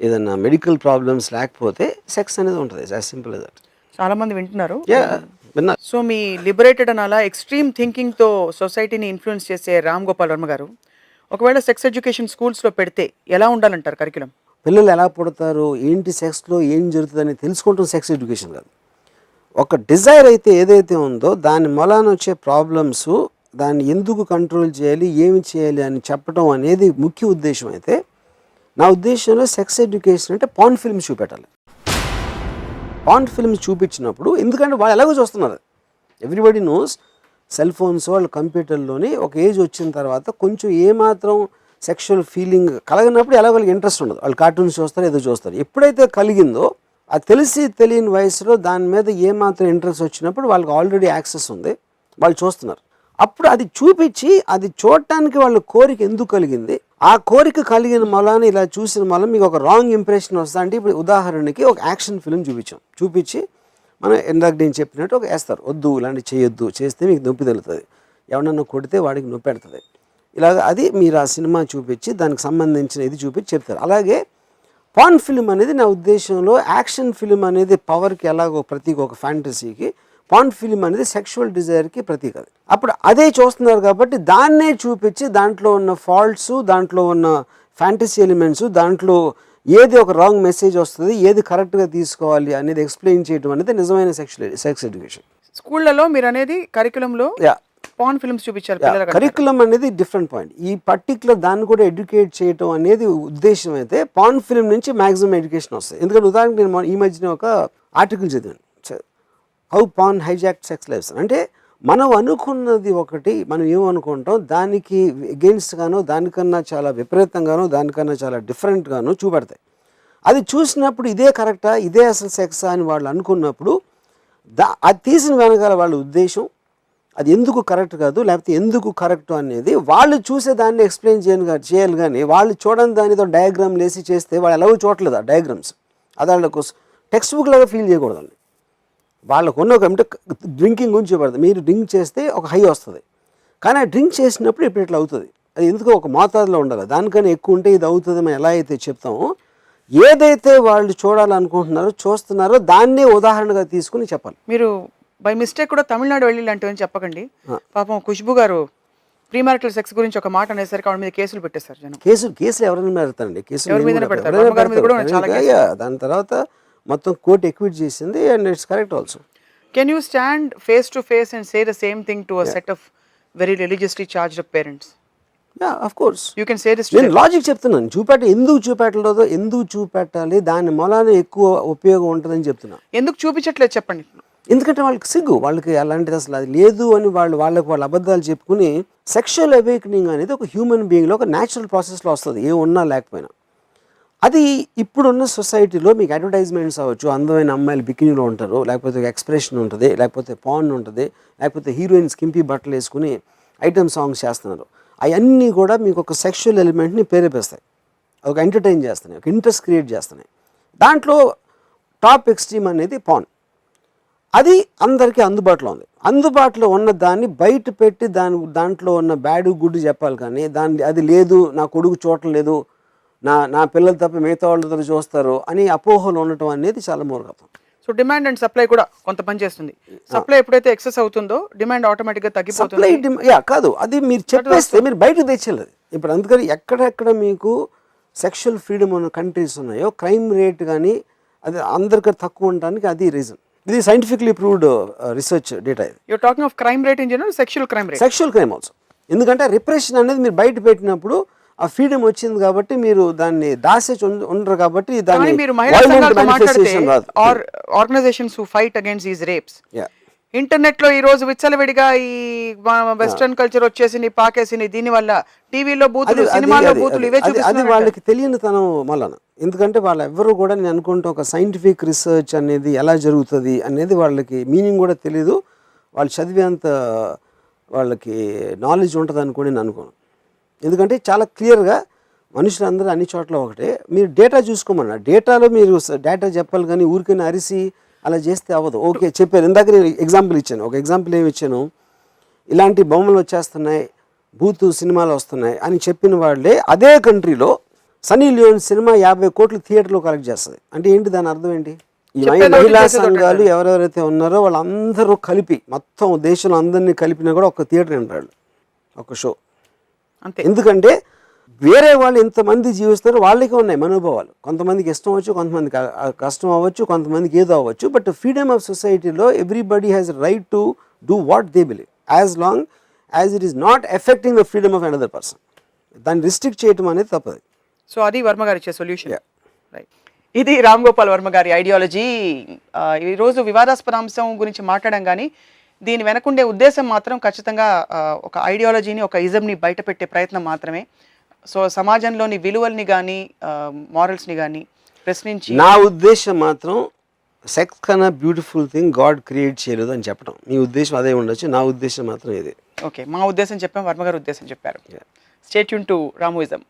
ఏదన్నా మెడికల్ ప్రాబ్లమ్స్ లేకపోతే సెక్స్ అనేది ఉంటుంది. As simple as that. చాలా మంది వింటున్నారు. సో మీ లిబరేటెడ్ అని అలా ఎక్స్ట్రీమ్ థింకింగ్తో సొసైటీని ఇన్ఫ్లుయెన్స్ చేసే రామ్ గోపాల్ వర్మ గారు ఒకవేళ సెక్స్ ఎడ్యుకేషన్ స్కూల్స్లో పెడితే ఎలా ఉండాలంటారు కరికులం? పిల్లలు ఎలా పుడతారు, ఏంటి సెక్స్లో ఏం జరుగుతుందని తెలుసుకుంటాం సెక్స్ ఎడ్యుకేషన్ కాదు. ఒక డిజైర్ అయితే ఏదైతే ఉందో దాని మూలాన వచ్చే ప్రాబ్లమ్స్, దాన్ని ఎందుకు కంట్రోల్ చేయాలి, ఏమి చేయాలి అని చెప్పడం అనేది ముఖ్య ఉద్దేశం. అయితే నా ఉద్దేశంలో సెక్స్ ఎడ్యుకేషన్ అంటే పాన్ ఫిల్మ్స్ చూపెట్టాలి. పాన్ ఫిల్మ్స్ చూపించినప్పుడు, ఎందుకంటే వాళ్ళు ఎలాగో చూస్తున్నారు, ఎవ్రీబడి నోస్ సెల్ ఫోన్స్, వాళ్ళు కంప్యూటర్లోని ఒక ఏజ్ వచ్చిన తర్వాత కొంచెం ఏమాత్రం సెక్షువల్ ఫీలింగ్ కలగనప్పుడు ఎలా వాళ్ళకి ఇంట్రెస్ట్ ఉండదు, వాళ్ళు కార్టూన్స్ చూస్తారు, ఏదో చూస్తారు. ఎప్పుడైతే కలిగిందో అది తెలిసి తెలియని వయసులో దాని మీద ఏమాత్రం ఇంట్రెస్ట్ వచ్చినప్పుడు వాళ్ళకి ఆల్రెడీ యాక్సెస్ ఉంది, వాళ్ళు చూస్తున్నారు. అప్పుడు అది చూపించి అది చూడటానికి వాళ్ళ కోరిక ఎందుకు కలిగింది, ఆ కోరిక కలిగిన మూలాన ఇలా చూసిన మూలం మీకు ఒక రాంగ్ ఇంప్రెషన్ వస్తుంది. అంటే ఇప్పుడు ఉదాహరణకి ఒక యాక్షన్ ఫిల్మ్ చూపించి మనం ఇందాక నేను చెప్పినట్టు ఒక వేస్తారు, వద్దు ఇలాంటి చేయొద్దు, చేస్తే మీకు నొప్పి తెలుస్తుంది, ఎవరన్నా కొడితే వాడికి నొప్పి పెడుతుంది, ఇలాగ అది మీరు ఆ సినిమా చూపించి దానికి సంబంధించిన ఇది చూపించి చెప్తారు. అలాగే పాన్ ఫిల్మ్ అనేది నా ఉద్దేశంలో యాక్షన్ ఫిల్మ్ అనేది పవర్కి ఎలాగో ప్రతీక, ఒక ఫ్యాంటసీకి పాన్ ఫిల్మ్ అనేది సెక్షువల్ డిజైర్కి ప్రతీక. అది అప్పుడు అదే చూస్తున్నారు కాబట్టి దాన్నే చూపించి దాంట్లో ఉన్న ఫాల్ట్స్, దాంట్లో ఉన్న ఫ్యాంటసీ ఎలిమెంట్స్, దాంట్లో ఏది ఒక రాంగ్ మెసేజ్ వస్తుంది, ఏది కరెక్ట్గా తీసుకోవాలి అనేది ఎక్స్ప్లెయిన్ చేయడం అనేది నిజమైన సెక్స్ ఎడ్యుకేషన్. స్కూళ్ళలో మీరు అనేది కరికులంలో పాన్ ఫిల్మ్స్ చూపించారు. కరికులం అనేది డిఫరెంట్ పాయింట్. ఈ పర్టికులర్ దాన్ని కూడా ఎడ్యుకేట్ చేయడం అనేది ఉద్దేశం. అయితే పాన్ ఫిల్మ్ నుంచి మ్యాక్సిమం ఎడ్యుకేషన్ వస్తుంది. ఎందుకంటే ఉదాహరణకు నేను ఈ మధ్యన ఒక ఆర్టికల్ చదివాను, how porn hijack sex lifes. అంటే మనం అనుకున్నది ఒకటి, మనం ఏమనుకుంటాం దానికి ఎగెయిన్స్ట్ గానో, దానికన్నా చాలా విపరీతంగానో, దానికన్నా చాలా డిఫరెంట్గానో చూపెడతాయి. అది చూసినప్పుడు ఇదే కరెక్టా, ఇదే అసలు సెక్సా అని వాళ్ళు అనుకున్నప్పుడు అది తీసిన వెనకాల వాళ్ళ ఉద్దేశం, అది ఎందుకు కరెక్ట్ కాదు లేకపోతే ఎందుకు కరెక్ట్ అనేది వాళ్ళు చూసే దాన్ని ఎక్స్ప్లెయిన్ చేయాలి. కానీ వాళ్ళు చూడని దానితో డయాగ్రామ్ లేసి చేస్తే వాళ్ళు ఎలాగో చూడలేదు ఆ డయాగ్రామ్స్. అది వాళ్ళకు టెక్స్ట్ బుక్ లాగా ఫీల్ చేయకూడదు. వాళ్ళకు ఉన్న ఒక అంటే డ్రింకింగ్ గురించి చెప్పబడుతుంది, మీరు డ్రింక్ చేస్తే ఒక హై వస్తుంది, కానీ ఆ డ్రింక్ చేసినప్పుడు ఇప్పుడు ఇట్లా అవుతుంది, అది ఎందుకో ఒక మోతాదులో ఉండాలి, దానికన్నా ఎక్కువ ఉంటే ఇది అవుతుంది మనం ఎలా అయితే చెప్తామో, ఏదైతే వాళ్ళు చూడాలనుకుంటున్నారో చూస్తున్నారో దాన్నే ఉదాహరణగా తీసుకుని చెప్పాలి. మీరు బై మిస్టేక్ కూడా తమిళనాడు వెళ్ళి లాంటివని చెప్పకండి. పాపం ఖుష్బు గారు ప్రీమారిటల్ సెక్స్ గురించి ఒక మాట అనేసరికి ఆవిడ మీద కేసులు పెట్టేశారు జనం. కేసులు ఎవరైనా పెడతారండి, దాని తర్వాత మొత్తం కోర్టు ఎక్విట్ చేసింది and it's correct also. Can you stand face to face and say the same thing to a set of very religiously charged up parents? Of course you can say this. నేను logic చెప్తున్నాను, ఎందుకు చూపెట్టాలి, దాని మూలాన ఎక్కువ ఉపయోగం ఉంటుందని చెప్తున్నా. ఎందుకు చూపించట్లేదు చెప్పండి. ఎందుకంటే వాళ్ళకి సిగ్గు, వాళ్ళకి అలాంటిది అసలు అది లేదు అని వాళ్ళ అబద్ధాలు చెప్పుకుని. సెక్షువల్ అవేకనింగ్ అనేది ఒక హ్యూమన్ బీయింగ్లో ఒక న్యాచురల్ ప్రాసెస్లో వస్తుంది, ఏ ఉన్నా లేకపోయినా. అది ఇప్పుడున్న సొసైటీలో మీకు అడ్వర్టైజ్మెంట్స్ అవ్వచ్చు, అందమైన అమ్మాయిలు బికినీలో ఉంటారు, లేకపోతే ఎక్స్ప్రెషన్ ఉంటుంది, లేకపోతే పాన్ ఉంటుంది, లేకపోతే హీరోయిన్స్ కింపి బట్టలు వేసుకుని ఐటమ్ సాంగ్స్ చేస్తున్నారు. అవన్నీ కూడా మీకు ఒక సెక్షువల్ ఎలిమెంట్ని ప్రేరేపిస్తాయి, ఒక ఎంటర్టైన్ చేస్తున్నాయి, ఒక ఇంట్రెస్ట్ క్రియేట్ చేస్తున్నాయి. దాంట్లో టాప్ ఎక్స్ట్రీమ్ అనేది పాన్. అది అందరికీ అందుబాటులో ఉంది. అందుబాటులో ఉన్న దాన్ని బయట పెట్టి దాంట్లో ఉన్న బ్యాడ్ గుడ్ చెప్పాలి. కానీ అది లేదు, నా కొడుకు చూడలేదు, నా పిల్లలు తప్ప మిగతా వాళ్ళతో చూస్తారు అని అపోహలు ఉండటం అనేది చాలా మూర్ఖత్వం. సో డిమాండ్ అండ్ సప్లై కూడా కొంత పని చేస్తుంది. సప్లై ఎప్పుడైతే ఎక్సెస్ అవుతుందో డిమాండ్ ఆటోమేటిక్గా తగ్గిపోతుంది. కాదు, అది మీరు చెప్పేస్తే మీరు బయటకు తెచ్చేది. ఇప్పుడు అందుకని ఎక్కడెక్కడ మీకు సెక్షువల్ ఫ్రీడమ్ ఉన్న కంట్రీస్ ఉన్నాయో క్రైమ్ రేట్ కానీ అది అందరికన్నా తక్కువ ఉండడానికి అది రీజన్. ఇది సైంటిఫిక్లీ ప్రూవ్డ్ రీసెర్చ్ డేటా. ఇది you're talking of crime rate in general, sexual crime also. ఎందుకంటే రిప్రెషన్ అనేది మీరు బయట పెట్టినప్పుడు ఆ ఫ్రీడమ్ వచ్చింది కాబట్టి మీరు దాన్ని దాసేసి ఉండరు కాబట్టి దాన్ని organisations who fight against these rapes internet లో ఈ రోజు విచ్చలవిడిగా ఈ వెస్టర్న్ కల్చర్ వచ్చేసి పాకేసి దీని వల్ల టీవీలో బూతులు, సినిమాలో బూతులు ఇవే అది వాళ్ళకి తెలియని తనం వలన. ఎందుకంటే వాళ్ళు ఎవ్వరు కూడా నేను అనుకుంటా ఒక సైంటిఫిక్ రీసెర్చ్ అనేది ఎలా జరుగుతుంది అనేది వాళ్ళకి మీనింగ్ కూడా తెలీదు. వాళ్ళు చదివేంత వాళ్ళకి నాలెడ్జ్ ఉంటుంది అనుకోని నేను అనుకోను. ఎందుకంటే చాలా క్లియర్గా మనుషులందరూ అన్ని చోట్ల ఒకటే. మీరు డేటా చూసుకోమన్నా, డేటాలో మీరు డేటా చెప్పాలి కానీ ఊరికైనా అరిసి అలా చేస్తే అవ్వదు. ఓకే చెప్పారు, ఇందాక నేను ఎగ్జాంపుల్ ఇచ్చాను. ఒక ఎగ్జాంపుల్ ఏమి ఇచ్చాను, ఇలాంటి బొమ్మలు వచ్చేస్తున్నాయి, బూతు సినిమాలు వస్తున్నాయి అని చెప్పిన వాళ్ళే అదే కంట్రీలో సన్నీ లియోన్ సినిమా 50 కోట్లు థియేటర్లో కలెక్ట్ చేస్తుంది. అంటే ఏంటి దాని అర్థం ఏంటి? ఈ మహిళా సంఘాలు ఎవరెవరైతే ఉన్నారో వాళ్ళందరూ కలిపి మొత్తం దేశంలో అందరినీ కలిపినా కూడా ఒక థియేటర్ అంటారు, ఒక షో. ఎందుకంటే వేరే వాళ్ళు ఎంతమంది జీవిస్తారో వాళ్ళకే ఉన్నాయి మనోభావాలు. కొంతమందికి ఇష్టం అవ్వచ్చు, కొంతమందికి కష్టం అవ్వచ్చు, కొంతమందికి ఏదో అవ్వచ్చు. బట్ ఫ్రీడమ్ ఆఫ్ సొసైటీలో everybody has right to do what they believe as long as it is not affecting the freedom of another person. దాన్ని రిస్ట్రిక్ట్ చేయటం అనేది తప్పదు. సో అది వర్మ గారు ఇచ్చే సొల్యూషన్. రైట్. ఇది రామ్ గోపాల్ వర్మ గారి ఐడియాలజీ. ఈరోజు వివాదాస్పద అంశం గురించి మాట్లాడడం కానీ దీని వెనకుండే ఉద్దేశం మాత్రం ఖచ్చితంగా ఒక ఐడియాలజీని, ఒక ఇజంని బయట పెట్టే ప్రయత్నం మాత్రమే. సో సమాజంలోని విలువల్ని కానీ మారల్స్ని కానీ ప్రశ్నించి, నా ఉద్దేశం మాత్రం సెక్స్ కన్నా బ్యూటిఫుల్ థింగ్ గాడ్ క్రియేట్ చేయలేదు అని చెప్పడం. మీ ఉద్దేశం అదే ఉండొచ్చు, నా ఉద్దేశం మాత్రం ఇదే. ఓకే, మా ఉద్దేశం చెప్పాం, వర్మ గారు ఉద్దేశం చెప్పారు. Stay tune to రామోయిజం.